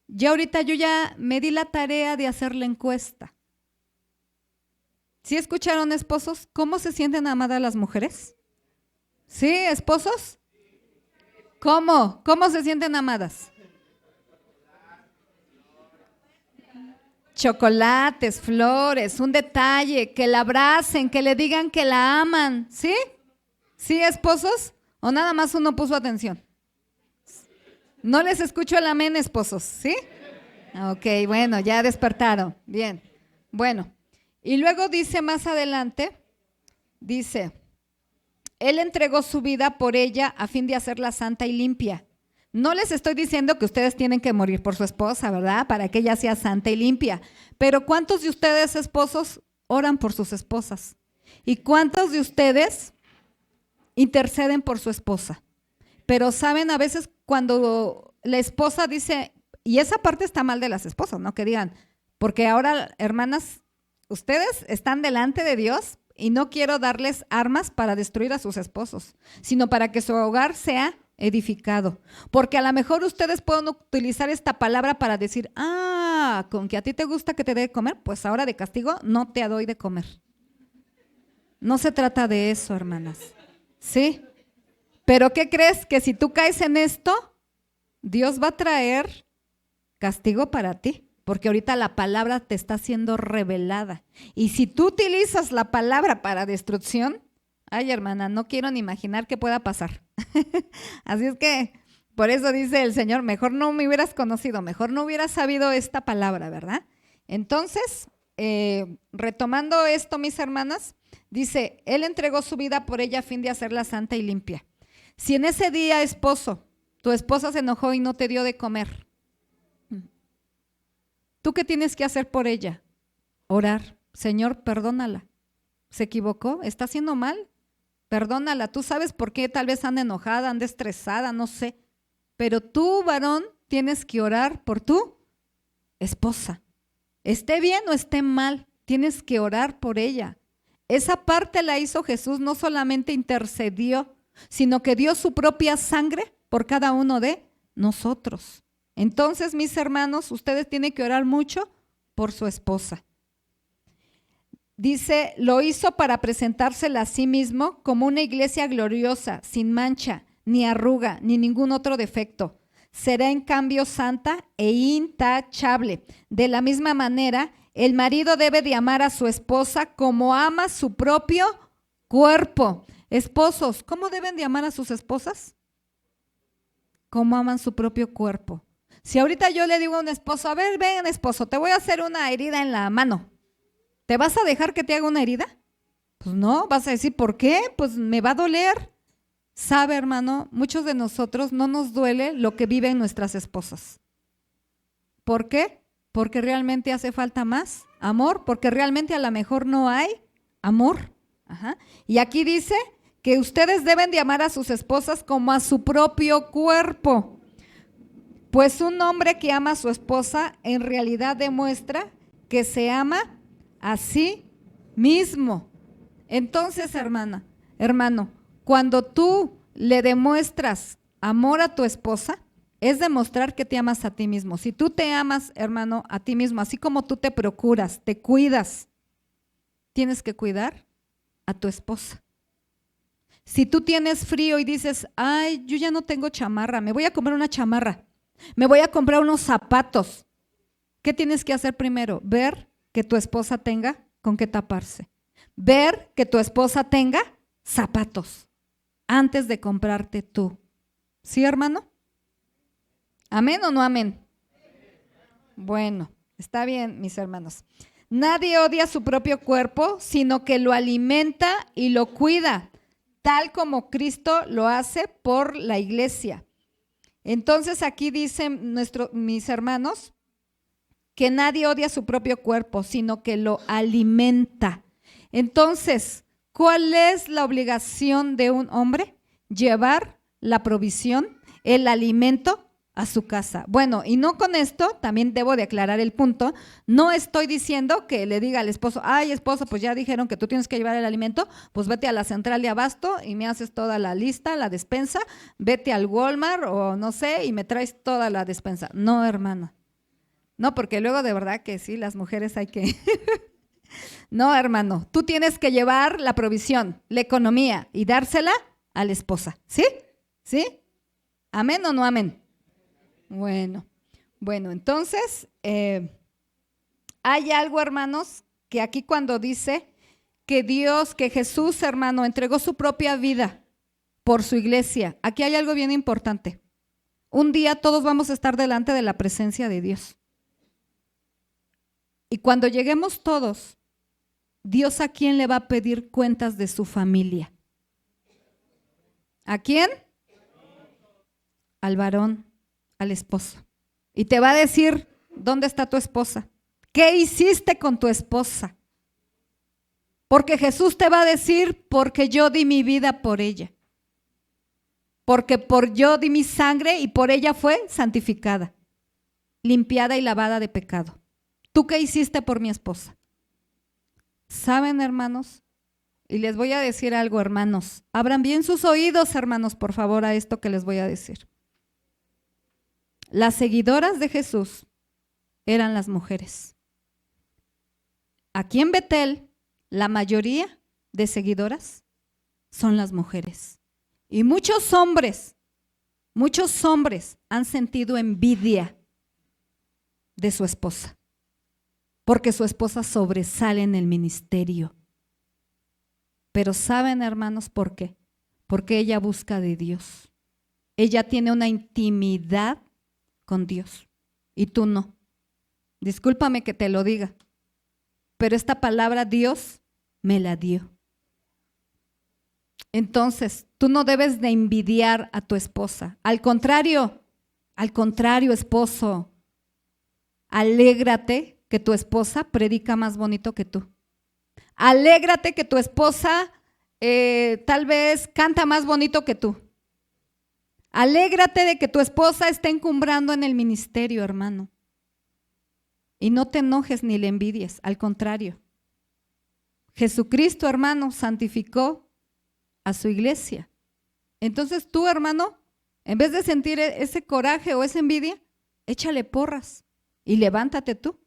Yo ya me di la tarea de hacer la encuesta. ¿Sí escucharon, esposos? ¿Cómo se sienten amadas las mujeres? ¿Sí, esposos? ¿Cómo? ¿Cómo se sienten amadas? Chocolates, flores, un detalle, que la abracen, que le digan que la aman. ¿Sí? ¿Sí, esposos? ¿O nada más uno puso atención? No les escucho el amén, esposos. ¿Sí? Ok, bueno, ya despertaron. Bien. Bueno, y luego dice más adelante, dice, Él entregó su vida por ella a fin de hacerla santa y limpia. No les estoy diciendo que ustedes tienen que morir por su esposa, ¿verdad? Para que ella sea santa y limpia. Pero ¿cuántos de ustedes, esposos, oran por sus esposas? ¿Y cuántos de ustedes interceden por su esposa? Pero saben, a veces cuando la esposa dice, y esa parte está mal de las esposas, ¿no? Que digan, porque ahora, hermanas, ustedes están delante de Dios y no quiero darles armas para destruir a sus esposos, sino para que su hogar sea edificado. Porque a lo mejor ustedes pueden utilizar esta palabra para decir, con que a ti te gusta que te dé de comer, pues ahora de castigo no te doy de comer. No se trata de eso, hermanas. ¿Sí? Pero ¿qué crees? Que si tú caes en esto, Dios va a traer castigo para ti. porque ahorita la palabra te está siendo revelada. Y si tú utilizas la palabra para destrucción, ay, hermana, no quiero ni imaginar qué pueda pasar. Así es que por eso dice el Señor, mejor no me hubieras conocido, mejor no hubieras sabido esta palabra, ¿verdad? Entonces, retomando esto, mis hermanas, dice, Él entregó su vida por ella a fin de hacerla santa y limpia. Si en ese día, esposo, tu esposa se enojó y no te dio de comer, ¿tú qué tienes que hacer por ella? Orar. Señor, perdónala. ¿Se equivocó? ¿Está haciendo mal? Perdónala. Tú sabes por qué tal vez anda enojada, anda estresada, no sé. Pero tú, varón, tienes que orar por tu esposa. Esté bien o esté mal, tienes que orar por ella. Esa parte la hizo Jesús, no solamente intercedió, sino que dio su propia sangre por cada uno de nosotros. Entonces, mis hermanos, ustedes tienen que orar mucho por su esposa. Dice, lo hizo para presentársela a sí mismo como una iglesia gloriosa, sin mancha, ni arruga, ni ningún otro defecto. Será en cambio santa e intachable. De la misma manera, el marido debe de amar a su esposa como ama su propio cuerpo. Esposos, ¿cómo deben de amar a sus esposas? Como aman su propio cuerpo. Si ahorita yo le digo a un esposo, a ver, ven esposo, te voy a hacer una herida en la mano. ¿Te vas a dejar que te haga una herida? Pues no, vas a decir, ¿por qué? Pues me va a doler. Sabe, hermano, muchos de nosotros no nos duele lo que viven nuestras esposas. ¿Por qué? Porque realmente hace falta más amor, porque realmente a lo mejor no hay amor. Ajá. Y aquí dice que ustedes deben de amar a sus esposas como a su propio cuerpo. Pues un hombre que ama a su esposa en realidad demuestra que se ama a sí mismo. Entonces, hermano, cuando tú le demuestras amor a tu esposa, es demostrar que te amas a ti mismo. Si tú te amas, hermano, a ti mismo, así como tú te procuras, te cuidas, tienes que cuidar a tu esposa. Si tú tienes frío y dices, ay, yo ya no tengo chamarra, me voy a comprar una chamarra, me voy a comprar unos zapatos, ¿qué tienes que hacer primero? Ver que tu esposa tenga con qué taparse. Ver que tu esposa tenga zapatos antes de comprarte tú. ¿Sí, hermano? ¿Amén o no amén? Bueno, está bien, mis hermanos. Nadie odia su propio cuerpo, sino que lo alimenta y lo cuida, tal como Cristo lo hace por la iglesia. Entonces aquí dicen mis hermanos que nadie odia su propio cuerpo, sino que lo alimenta. Entonces, ¿cuál es la obligación de un hombre? Llevar la provisión, el alimento a su casa. Bueno, y no con esto, también debo de aclarar el punto, no estoy diciendo que le diga al esposo, ay esposo, pues ya dijeron que tú tienes que llevar el alimento, pues vete a la central de abasto y me haces toda la lista, la despensa, vete al Walmart o no sé y me traes toda la despensa. No, hermano. No, porque luego de verdad que sí, las mujeres hay que… No, hermano, tú tienes que llevar la provisión, la economía y dársela a la esposa. ¿Sí? ¿Sí? ¿Amén o no amén? Bueno, entonces hay algo, hermanos, que aquí cuando dice que Dios, que Jesús, hermano, entregó su propia vida por su iglesia, aquí hay algo bien importante. Un día todos vamos a estar delante de la presencia de Dios. Y cuando lleguemos todos, ¿Dios a quién le va a pedir cuentas de su familia? ¿A quién? Al varón, al esposo. Y te va a decir, ¿dónde está tu esposa? ¿Qué hiciste con tu esposa? Porque Jesús te va a decir, porque yo di mi vida por ella. Porque yo di mi sangre y por ella fue santificada, limpiada y lavada de pecado. ¿Tú qué hiciste por mi esposa? ¿Saben, hermanos? Y les voy a decir algo, hermanos. Abran bien sus oídos, hermanos, por favor, a esto que les voy a decir. Las seguidoras de Jesús eran las mujeres. Aquí en Betel, la mayoría de seguidoras son las mujeres. Y muchos hombres han sentido envidia de su esposa, porque su esposa sobresale en el ministerio. Pero ¿saben, hermanos, por qué? Porque ella busca de Dios. Ella tiene una intimidad con Dios y tú no. Discúlpame que te lo diga, pero esta palabra Dios me la dio. Entonces, tú no debes de envidiar a tu esposa. Al contrario, esposo, alégrate que tu esposa predica más bonito que tú. Alégrate que tu esposa tal vez canta más bonito que tú. Alégrate de que tu esposa esté encumbrando en el ministerio, hermano. Y no te enojes ni le envidies, al contrario. Jesucristo, hermano, santificó a su iglesia. Entonces tú, hermano, en vez de sentir ese coraje o esa envidia, échale porras y levántate tú.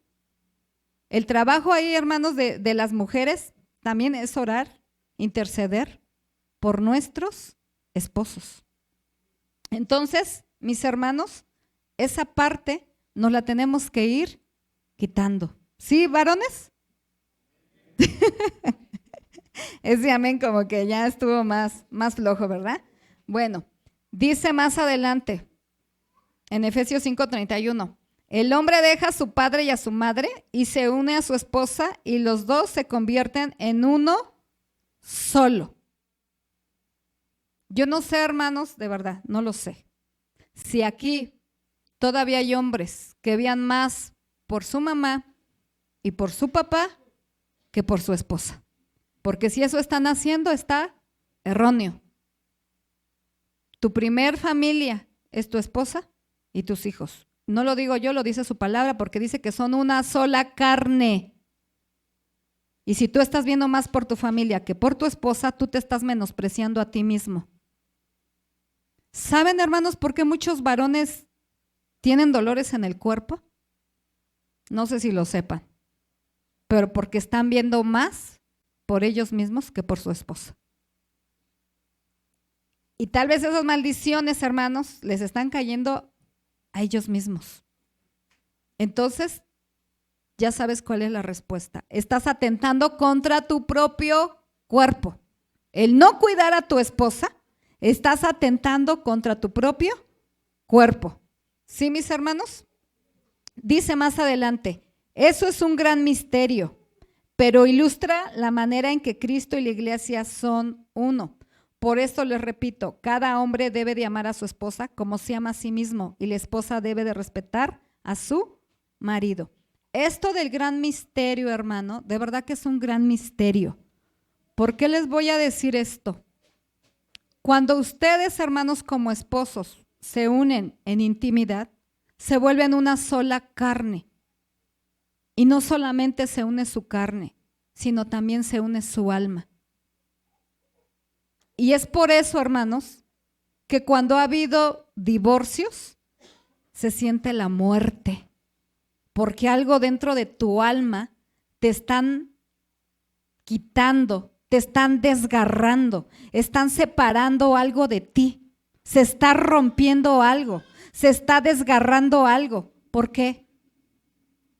El trabajo ahí, hermanos, de las mujeres también es orar, interceder por nuestros esposos. Entonces, mis hermanos, esa parte nos la tenemos que ir quitando. ¿Sí, varones? Ese amén como que ya estuvo más flojo, ¿verdad? Bueno, dice más adelante, en Efesios 5:31, el hombre deja a su padre y a su madre y se une a su esposa y los dos se convierten en uno solo. Yo no sé, hermanos, de verdad, no lo sé. Si aquí todavía hay hombres que vean más por su mamá y por su papá que por su esposa. Porque si eso están haciendo, está erróneo. Tu primer familia es tu esposa y tus hijos. No lo digo yo, lo dice su palabra, porque dice que son una sola carne. Y si tú estás viendo más por tu familia que por tu esposa, tú te estás menospreciando a ti mismo. ¿Saben, hermanos, por qué muchos varones tienen dolores en el cuerpo? No sé si lo sepan, pero porque están viendo más por ellos mismos que por su esposa. Y tal vez esas maldiciones, hermanos, les están cayendo a ellos mismos. Entonces, ya sabes cuál es la respuesta. Estás atentando contra tu propio cuerpo. El no cuidar a tu esposa, estás atentando contra tu propio cuerpo. ¿Sí, mis hermanos? Dice más adelante, eso es un gran misterio, pero ilustra la manera en que Cristo y la iglesia son uno. Por eso les repito, cada hombre debe de amar a su esposa como se ama a sí mismo y la esposa debe de respetar a su marido. Esto del gran misterio, hermano, de verdad que es un gran misterio. ¿Por qué les voy a decir esto? Cuando ustedes, hermanos, como esposos, se unen en intimidad, se vuelven una sola carne. Y no solamente se une su carne, sino también se une su alma. Y es por eso, hermanos, que cuando ha habido divorcios, se siente la muerte, porque algo dentro de tu alma te están quitando, te están desgarrando, están separando algo de ti, se está rompiendo algo, se está desgarrando algo. ¿Por qué?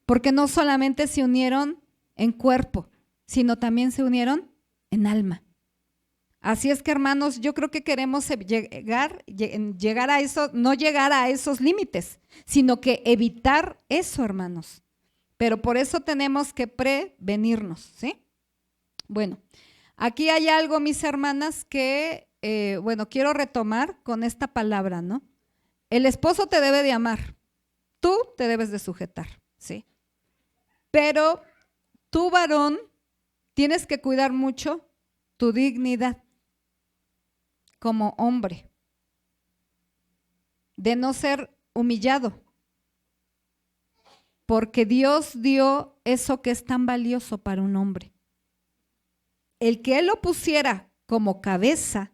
Porque no solamente se unieron en cuerpo, sino también se unieron en alma. Así es que, hermanos, yo creo que queremos llegar a eso, no llegar a esos límites, sino que evitar eso, hermanos. Pero por eso tenemos que prevenirnos, ¿sí? Bueno, aquí hay algo, mis hermanas, que, quiero retomar con esta palabra, ¿no? El esposo te debe de amar, tú te debes de sujetar, ¿sí? Pero tú, varón, tienes que cuidar mucho tu dignidad como hombre, de no ser humillado, porque Dios dio eso que es tan valioso para un hombre. El que Él lo pusiera como cabeza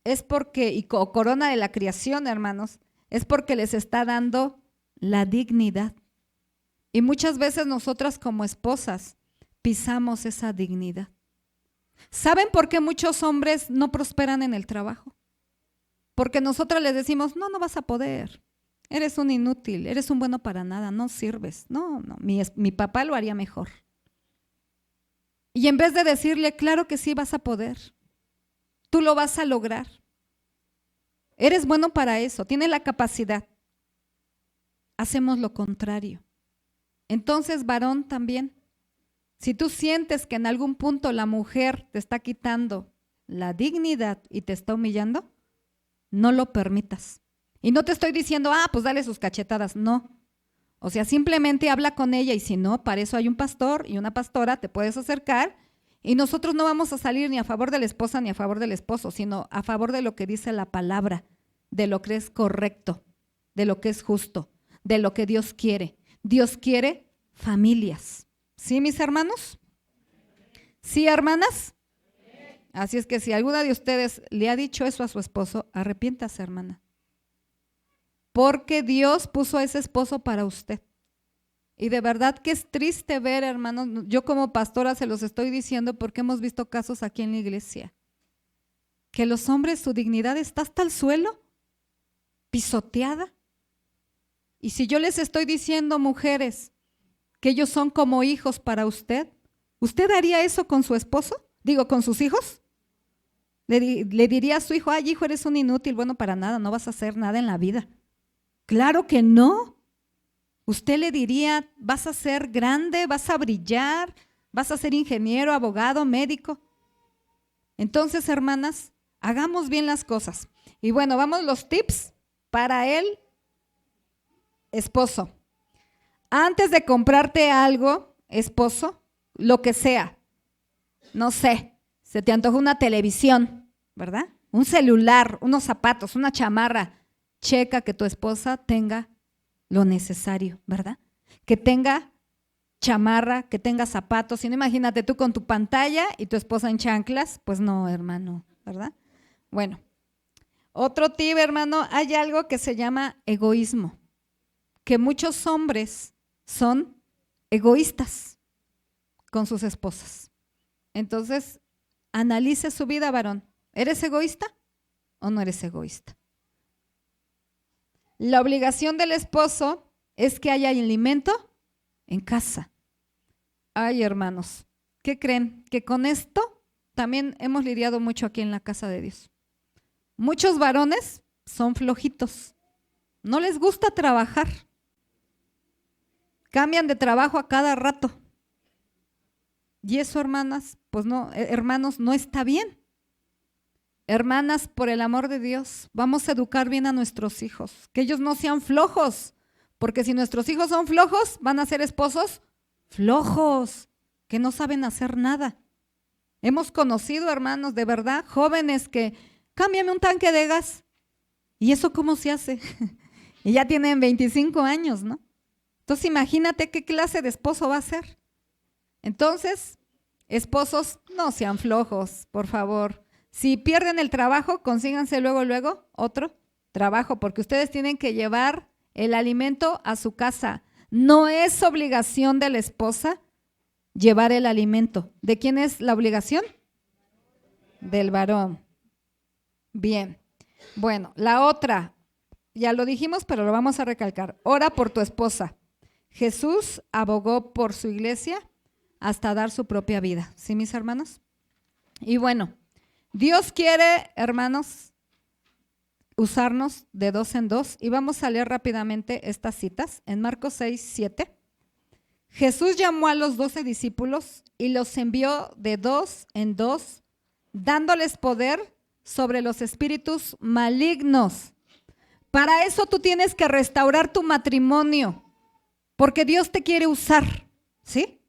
es porque, y corona de la creación, hermanos, es porque les está dando la dignidad. Y muchas veces nosotras como esposas pisamos esa dignidad. ¿Saben por qué muchos hombres no prosperan en el trabajo? Porque nosotras les decimos, no vas a poder. Eres un inútil, eres un bueno para nada, no sirves. No, mi papá lo haría mejor. Y en vez de decirle, claro que sí vas a poder, tú lo vas a lograr. Eres bueno para eso, tienes la capacidad. Hacemos lo contrario. Entonces, varón también, si tú sientes que en algún punto la mujer te está quitando la dignidad y te está humillando, no lo permitas. Y no te estoy diciendo, pues dale sus cachetadas, no. O sea, simplemente habla con ella y si no, para eso hay un pastor y una pastora, te puedes acercar y nosotros no vamos a salir ni a favor de la esposa ni a favor del esposo, sino a favor de lo que dice la palabra, de lo que es correcto, de lo que es justo, de lo que Dios quiere. Dios quiere familias. ¿Sí, mis hermanos? ¿Sí, hermanas? Así es que si alguna de ustedes le ha dicho eso a su esposo, arrepiéntase, hermana. Porque Dios puso a ese esposo para usted. Y de verdad que es triste ver, hermanos, yo como pastora se los estoy diciendo porque hemos visto casos aquí en la iglesia, que los hombres, su dignidad está hasta el suelo, pisoteada. Y si yo les estoy diciendo, mujeres, que ellos son como hijos para usted, ¿usted haría eso con su esposo? Digo, ¿con sus hijos? Le diría a su hijo, ay, hijo, eres un inútil, bueno, para nada, no vas a hacer nada en la vida. Claro que no. Usted le diría, vas a ser grande, vas a brillar, vas a ser ingeniero, abogado, médico. Entonces, hermanas, hagamos bien las cosas. Y bueno, vamos los tips para el esposo. Antes de comprarte algo, esposo, lo que sea, no sé, se te antoja una televisión, ¿verdad? Un celular, unos zapatos, una chamarra. Checa que tu esposa tenga lo necesario, ¿verdad? Que tenga chamarra, que tenga zapatos. Si no, imagínate tú con tu pantalla y tu esposa en chanclas, pues no, hermano, ¿verdad? Bueno, otro tip, hermano, hay algo que se llama egoísmo, que muchos hombres son egoístas con sus esposas. Entonces, analice su vida, varón. ¿Eres egoísta o no eres egoísta? La obligación del esposo es que haya alimento en casa. Ay, hermanos, ¿qué creen? Que con esto también hemos lidiado mucho aquí en la casa de Dios. Muchos varones son flojitos, no les gusta trabajar, cambian de trabajo a cada rato. Y eso, hermanas, pues no, hermanos, no está bien. Hermanas, por el amor de Dios, vamos a educar bien a nuestros hijos, que ellos no sean flojos, porque si nuestros hijos son flojos, van a ser esposos flojos, que no saben hacer nada. Hemos conocido, hermanos, de verdad, jóvenes que cámbiame un tanque de gas. ¿Y eso cómo se hace? Y ya tienen 25 años, ¿no? Entonces imagínate qué clase de esposo va a ser. Entonces, esposos, no sean flojos, por favor. Si pierden el trabajo, consíganse luego otro trabajo, porque ustedes tienen que llevar el alimento a su casa. No es obligación de la esposa llevar el alimento. ¿De quién es la obligación? Del varón. Bien. Bueno, la otra, ya lo dijimos, pero lo vamos a recalcar. Ora por tu esposa. Jesús abogó por su iglesia hasta dar su propia vida. ¿Sí, mis hermanos? Y bueno, Dios quiere, hermanos, usarnos de dos en dos. Y vamos a leer rápidamente estas citas. En Marcos 6, 7. Jesús llamó a los 12 discípulos y los envió de dos en dos, dándoles poder sobre los espíritus malignos. Para eso tú tienes que restaurar tu matrimonio, porque Dios te quiere usar, ¿sí?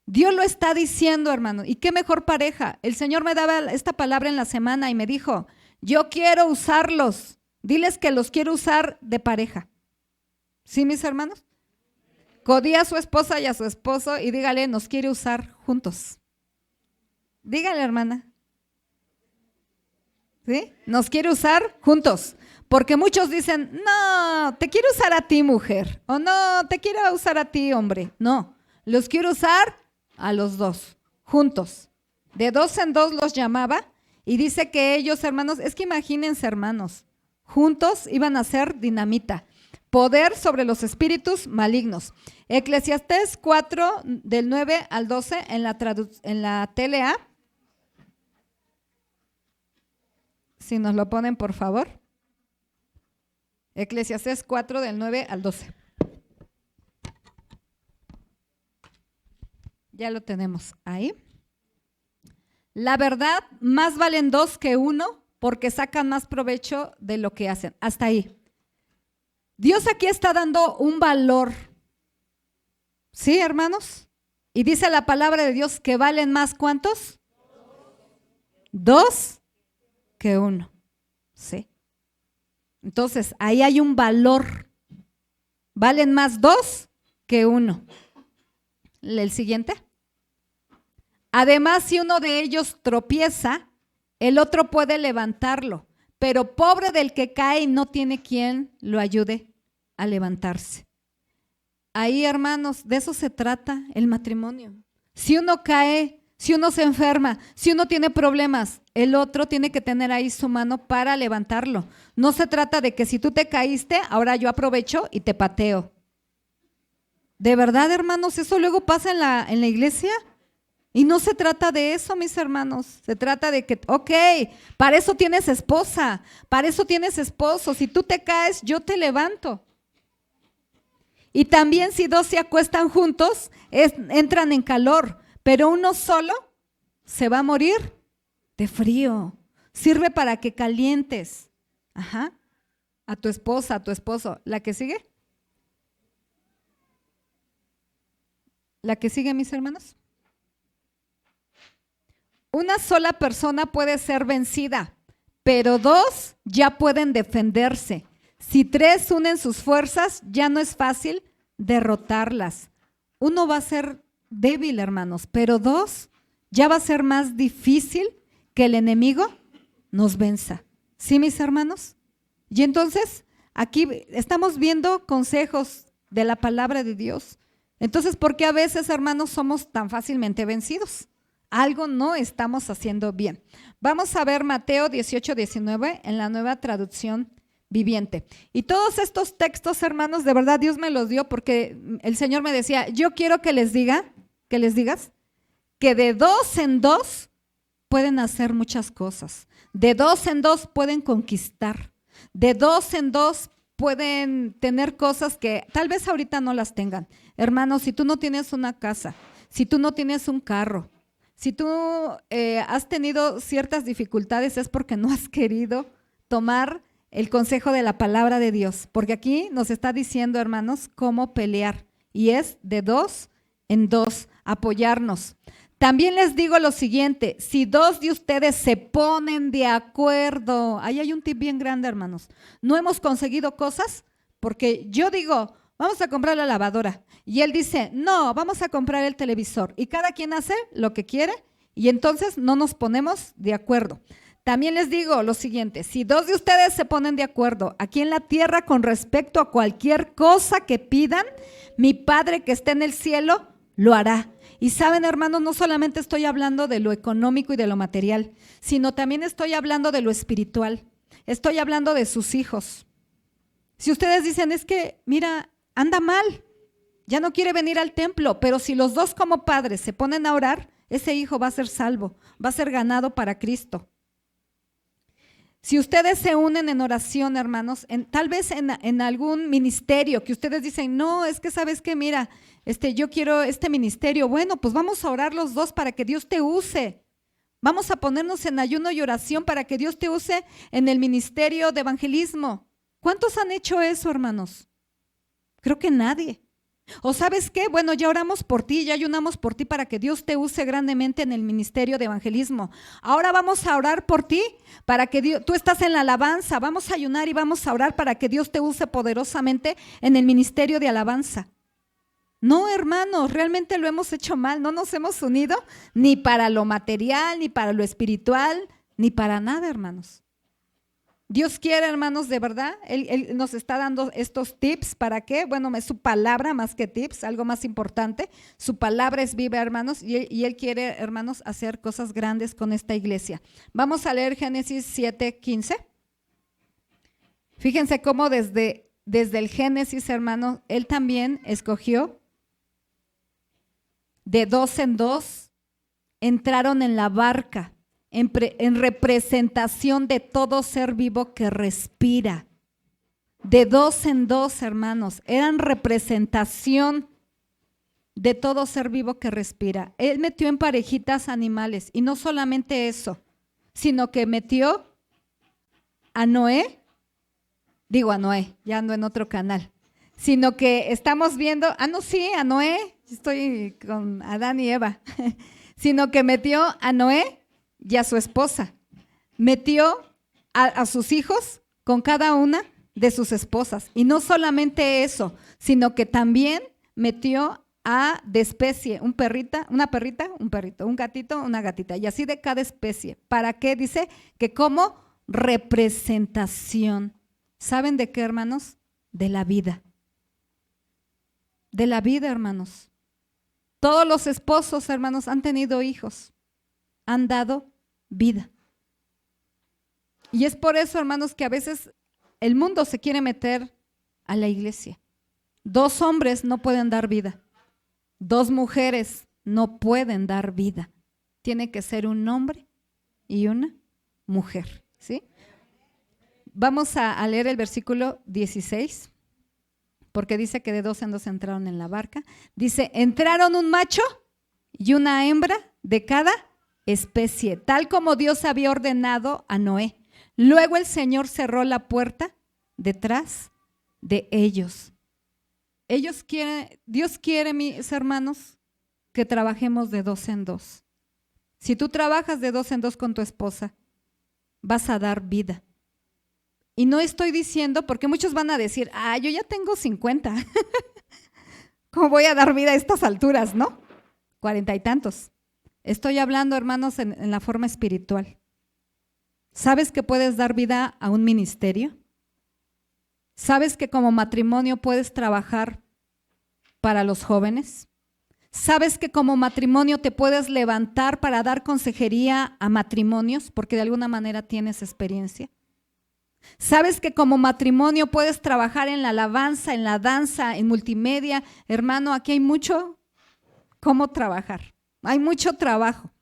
Dios lo está diciendo, hermano. ¿Y qué mejor pareja? El Señor me daba esta palabra en la semana y me dijo, yo quiero usarlos. Diles que los quiero usar de pareja. ¿Sí, mis hermanos? Codía a su esposa y a su esposo y dígale, nos quiere usar juntos. Dígale, hermana. ¿Sí? Nos quiere usar juntos. Porque muchos dicen, no, te quiero usar a ti, mujer. O no, te quiero usar a ti, hombre. No, los quiero usar a los dos, juntos. De dos en dos los llamaba y dice que ellos, hermanos, es que imagínense, hermanos, juntos iban a hacer dinamita. poder sobre los espíritus malignos. Eclesiastés 4, del 9 al 12, en la TLA. Si nos lo ponen, por favor. Eclesiastés 4, del 9 al 12. Ya lo tenemos ahí. La verdad, más valen dos que uno, porque sacan más provecho de lo que hacen. Hasta ahí. Dios aquí está dando un valor. ¿Sí, hermanos? Y dice la palabra de Dios que valen más, ¿cuántos? Dos que uno. ¿Sí? Entonces, ahí hay un valor. Valen más dos que uno. El siguiente. Además, si uno de ellos tropieza, el otro puede levantarlo, pero pobre del que cae y no tiene quien lo ayude a levantarse. Ahí, hermanos, de eso se trata el matrimonio. Si uno cae, si uno se enferma, si uno tiene problemas, el otro tiene que tener ahí su mano para levantarlo. No se trata de que si tú te caíste, ahora yo aprovecho y te pateo. De verdad, hermanos, eso luego pasa en la iglesia. Y no se trata de eso, mis hermanos. Se trata de que, ok, para eso tienes esposa, para eso tienes esposo. Si tú te caes, yo te levanto. Y también si dos se acuestan juntos, entran en calor, pero uno solo se va a morir de frío. Sirve para que calientes. Ajá. A tu esposa, a tu esposo. ¿La que sigue? ¿La que sigue, mis hermanos? Una sola persona puede ser vencida, pero dos ya pueden defenderse. Si tres unen sus fuerzas, ya no es fácil derrotarlas. Uno va a ser débil, hermanos, pero dos ya va a ser más difícil que el enemigo nos venza. ¿Sí, mis hermanos? Y entonces, aquí estamos viendo consejos de la palabra de Dios. Entonces, ¿por qué a veces, hermanos, somos tan fácilmente vencidos? Algo no estamos haciendo bien. Vamos a ver Mateo 18, 19 en la Nueva Traducción Viviente. Y todos estos textos, hermanos, de verdad Dios me los dio porque el Señor me decía, yo quiero que les digas que de dos en dos pueden hacer muchas cosas. De dos en dos pueden conquistar. De dos en dos pueden tener cosas que tal vez ahorita no las tengan. Hermanos, si tú no tienes una casa, si tú no tienes un carro, si tú has tenido ciertas dificultades es porque no has querido tomar el consejo de la palabra de Dios, porque aquí nos está diciendo, hermanos, cómo pelear y es de dos en dos, apoyarnos. También les digo lo siguiente, si dos de ustedes se ponen de acuerdo, ahí hay un tip bien grande, hermanos, no hemos conseguido cosas porque yo digo, vamos a comprar la lavadora. Y él dice, no, vamos a comprar el televisor. Y cada quien hace lo que quiere y entonces no nos ponemos de acuerdo. También les digo lo siguiente, si dos de ustedes se ponen de acuerdo aquí en la tierra con respecto a cualquier cosa que pidan, mi Padre que está en el cielo lo hará. Y saben, hermanos, no solamente estoy hablando de lo económico y de lo material, sino también estoy hablando de lo espiritual. Estoy hablando de sus hijos. Si ustedes dicen, es que, mira, anda mal, ya no quiere venir al templo, pero si los dos como padres se ponen a orar, ese hijo va a ser salvo, va a ser ganado para Cristo. Si ustedes se unen en oración, hermanos, tal vez en algún ministerio que ustedes dicen, no, es que sabes que mira, yo quiero este ministerio, bueno, pues vamos a orar los dos para que Dios te use. Vamos a ponernos en ayuno y oración para que Dios te use en el ministerio de evangelismo. ¿Cuántos han hecho eso, hermanos? Creo que nadie. ¿O sabes qué? Bueno, ya oramos por ti, ya ayunamos por ti para que Dios te use grandemente en el ministerio de evangelismo. Ahora vamos a orar por ti para que Dios, tú estás en la alabanza, vamos a ayunar y vamos a orar para que Dios te use poderosamente en el ministerio de alabanza. No, hermanos, realmente lo hemos hecho mal, no nos hemos unido ni para lo material, ni para lo espiritual, ni para nada, hermanos. Dios quiere, hermanos, de verdad, Él nos está dando estos tips, ¿para qué? Bueno, es su palabra más que tips, algo más importante. Su palabra es viva, hermanos, y Él quiere, hermanos, hacer cosas grandes con esta iglesia. Vamos a leer Génesis 7:15. Fíjense cómo desde desde el Génesis, hermano, Él también escogió de 2 en 2, entraron en la barca en representación de todo ser vivo que respira. De 2 en 2, hermanos, eran representación de todo ser vivo que respira. Él metió en parejitas animales y no solamente eso, sino que metió a Noé, ya ando en otro canal, sino que estamos viendo, a Noé, estoy con Adán y Eva, sino que metió a Noé y a su esposa, metió a sus hijos con cada una de sus esposas. Y no solamente eso, sino que también metió de especie, una perrita, un perrito, un gatito, una gatita, y así de cada especie. ¿Para qué? Dice que como representación. ¿Saben de qué, hermanos? De la vida. De la vida, hermanos. Todos los esposos, hermanos, han tenido hijos, han dado vida. Y es por eso, hermanos, que a veces el mundo se quiere meter a la iglesia. 2 hombres no pueden dar vida. 2 mujeres no pueden dar vida. Tiene que ser un hombre y una mujer, ¿sí? Vamos a leer el versículo 16, porque dice que de 2 en 2 entraron en la barca. Dice, entraron un macho y una hembra de cada especie, tal como Dios había ordenado a Noé. Luego el Señor cerró la puerta detrás de ellos. Dios quiere, mis hermanos, que trabajemos de 2 en 2. Si tú trabajas de 2 en 2 con tu esposa, vas a dar vida. Y no estoy diciendo, porque muchos van a decir, yo ya tengo 50. ¿Cómo voy a dar vida a estas alturas, no? 40 y tantos. Estoy hablando, hermanos, en la forma espiritual. ¿Sabes que puedes dar vida a un ministerio? ¿Sabes que como matrimonio puedes trabajar para los jóvenes? ¿Sabes que como matrimonio te puedes levantar para dar consejería a matrimonios porque de alguna manera tienes experiencia? ¿Sabes que como matrimonio puedes trabajar en la alabanza, en la danza, en multimedia? Hermano, aquí hay mucho cómo trabajar. Hay mucho trabajo.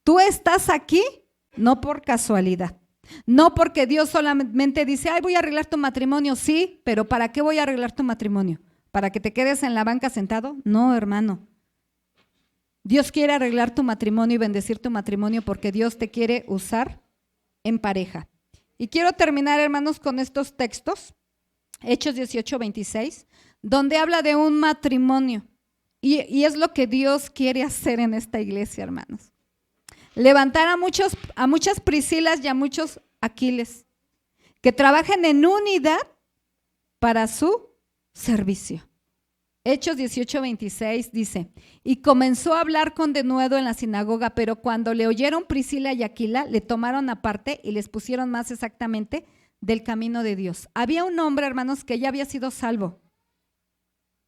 Tú estás aquí no por casualidad. No porque Dios solamente dice, voy a arreglar tu matrimonio. Sí, pero ¿para qué voy a arreglar tu matrimonio? ¿Para que te quedes en la banca sentado? No, hermano. Dios quiere arreglar tu matrimonio y bendecir tu matrimonio porque Dios te quiere usar en pareja. Y quiero terminar, hermanos, con estos textos, Hechos 18, 26, donde habla de un matrimonio. Y es lo que Dios quiere hacer en esta iglesia, hermanos. Levantar a muchas Priscilas y a muchos Aquiles, que trabajen en unidad para su servicio. Hechos 18, 26 dice, y comenzó a hablar con denuedo en la sinagoga, pero cuando le oyeron Priscila y Aquila, le tomaron aparte y les pusieron más exactamente del camino de Dios. Había un hombre, hermanos, que ya había sido salvo,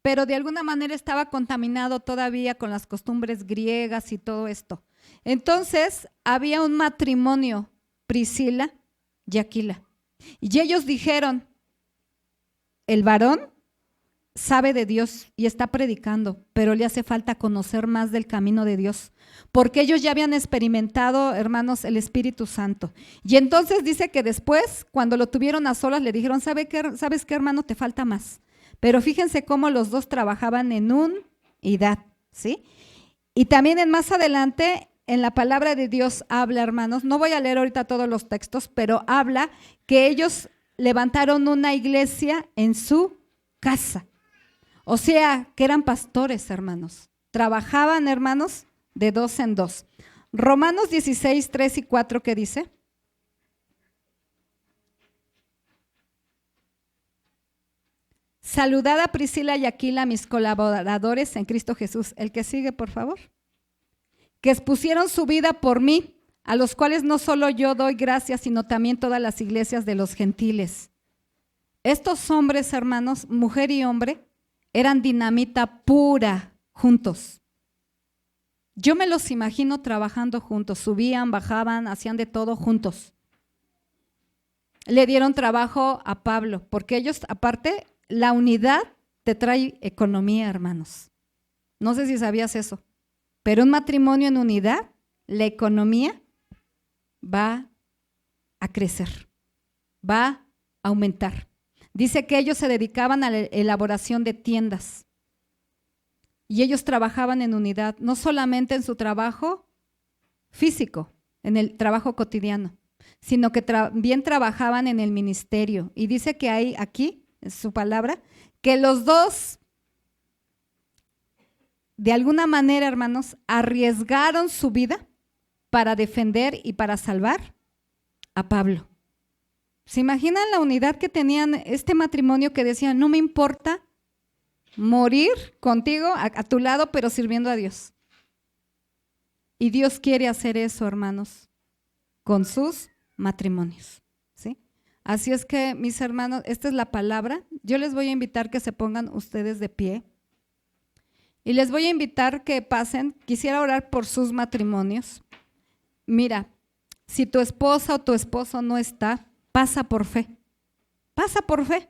pero de alguna manera estaba contaminado todavía con las costumbres griegas y todo esto. Entonces había un matrimonio, Priscila y Aquila, y ellos dijeron, el varón sabe de Dios y está predicando, pero le hace falta conocer más del camino de Dios, porque ellos ya habían experimentado, hermanos, el Espíritu Santo. Y entonces dice que después, cuando lo tuvieron a solas, le dijeron, ¿sabes qué, hermano? Te falta más. Pero fíjense cómo los dos trabajaban en unidad, ¿sí? Y también más adelante, en la palabra de Dios habla, hermanos, no voy a leer ahorita todos los textos, pero habla que ellos levantaron una iglesia en su casa. O sea, que eran pastores, hermanos. Trabajaban, hermanos, de 2 en 2. Romanos 16, 3 y 4, ¿qué dice? Saludad a Priscila y Aquila, mis colaboradores en Cristo Jesús. El que sigue, por favor. Que expusieron su vida por mí, a los cuales no solo yo doy gracias, sino también todas las iglesias de los gentiles. Estos hombres, hermanos, mujer y hombre, eran dinamita pura juntos. Yo me los imagino trabajando juntos, subían, bajaban, hacían de todo juntos. le dieron trabajo a Pablo, porque ellos, aparte, la unidad te trae economía, hermanos. No sé si sabías eso, pero un matrimonio en unidad, la economía va a crecer, va a aumentar. Dice que ellos se dedicaban a la elaboración de tiendas y ellos trabajaban en unidad, no solamente en su trabajo físico, en el trabajo cotidiano, sino que también trabajaban en el ministerio. Y dice que hay aquí, en su palabra, que los dos, de alguna manera, hermanos, arriesgaron su vida para defender y para salvar a Pablo. ¿Se imaginan la unidad que tenían este matrimonio que decían, no me importa morir contigo, a tu lado, pero sirviendo a Dios? Y Dios quiere hacer eso, hermanos, con sus matrimonios, ¿sí? Así es que, mis hermanos, esta es la palabra. Yo les voy a invitar que se pongan ustedes de pie y les voy a invitar que pasen. Quisiera orar por sus matrimonios. Mira, si tu esposa o tu esposo no está, pasa por fe, pasa por fe.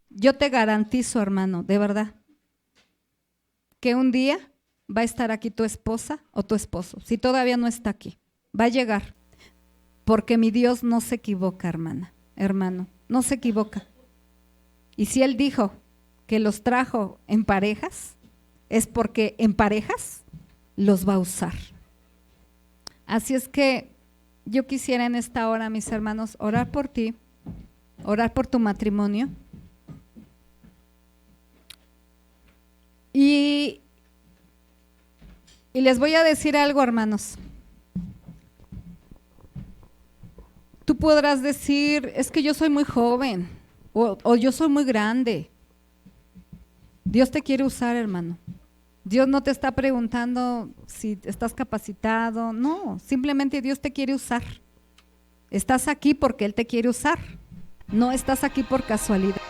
Yo te garantizo, hermano, de verdad, que un día va a estar aquí tu esposa o tu esposo. Si todavía no está aquí, va a llegar, porque mi Dios no se equivoca, hermano, no se equivoca. Y si Él dijo que los trajo en parejas, es porque en parejas los va a usar. Así es que yo quisiera en esta hora, mis hermanos, orar por ti, orar por tu matrimonio. Y les voy a decir algo, hermanos. Tú podrás decir, es que yo soy muy joven o yo soy muy grande. Dios te quiere usar, hermano. Dios no te está preguntando si estás capacitado, no, simplemente Dios te quiere usar. Estás aquí porque Él te quiere usar, no estás aquí por casualidad.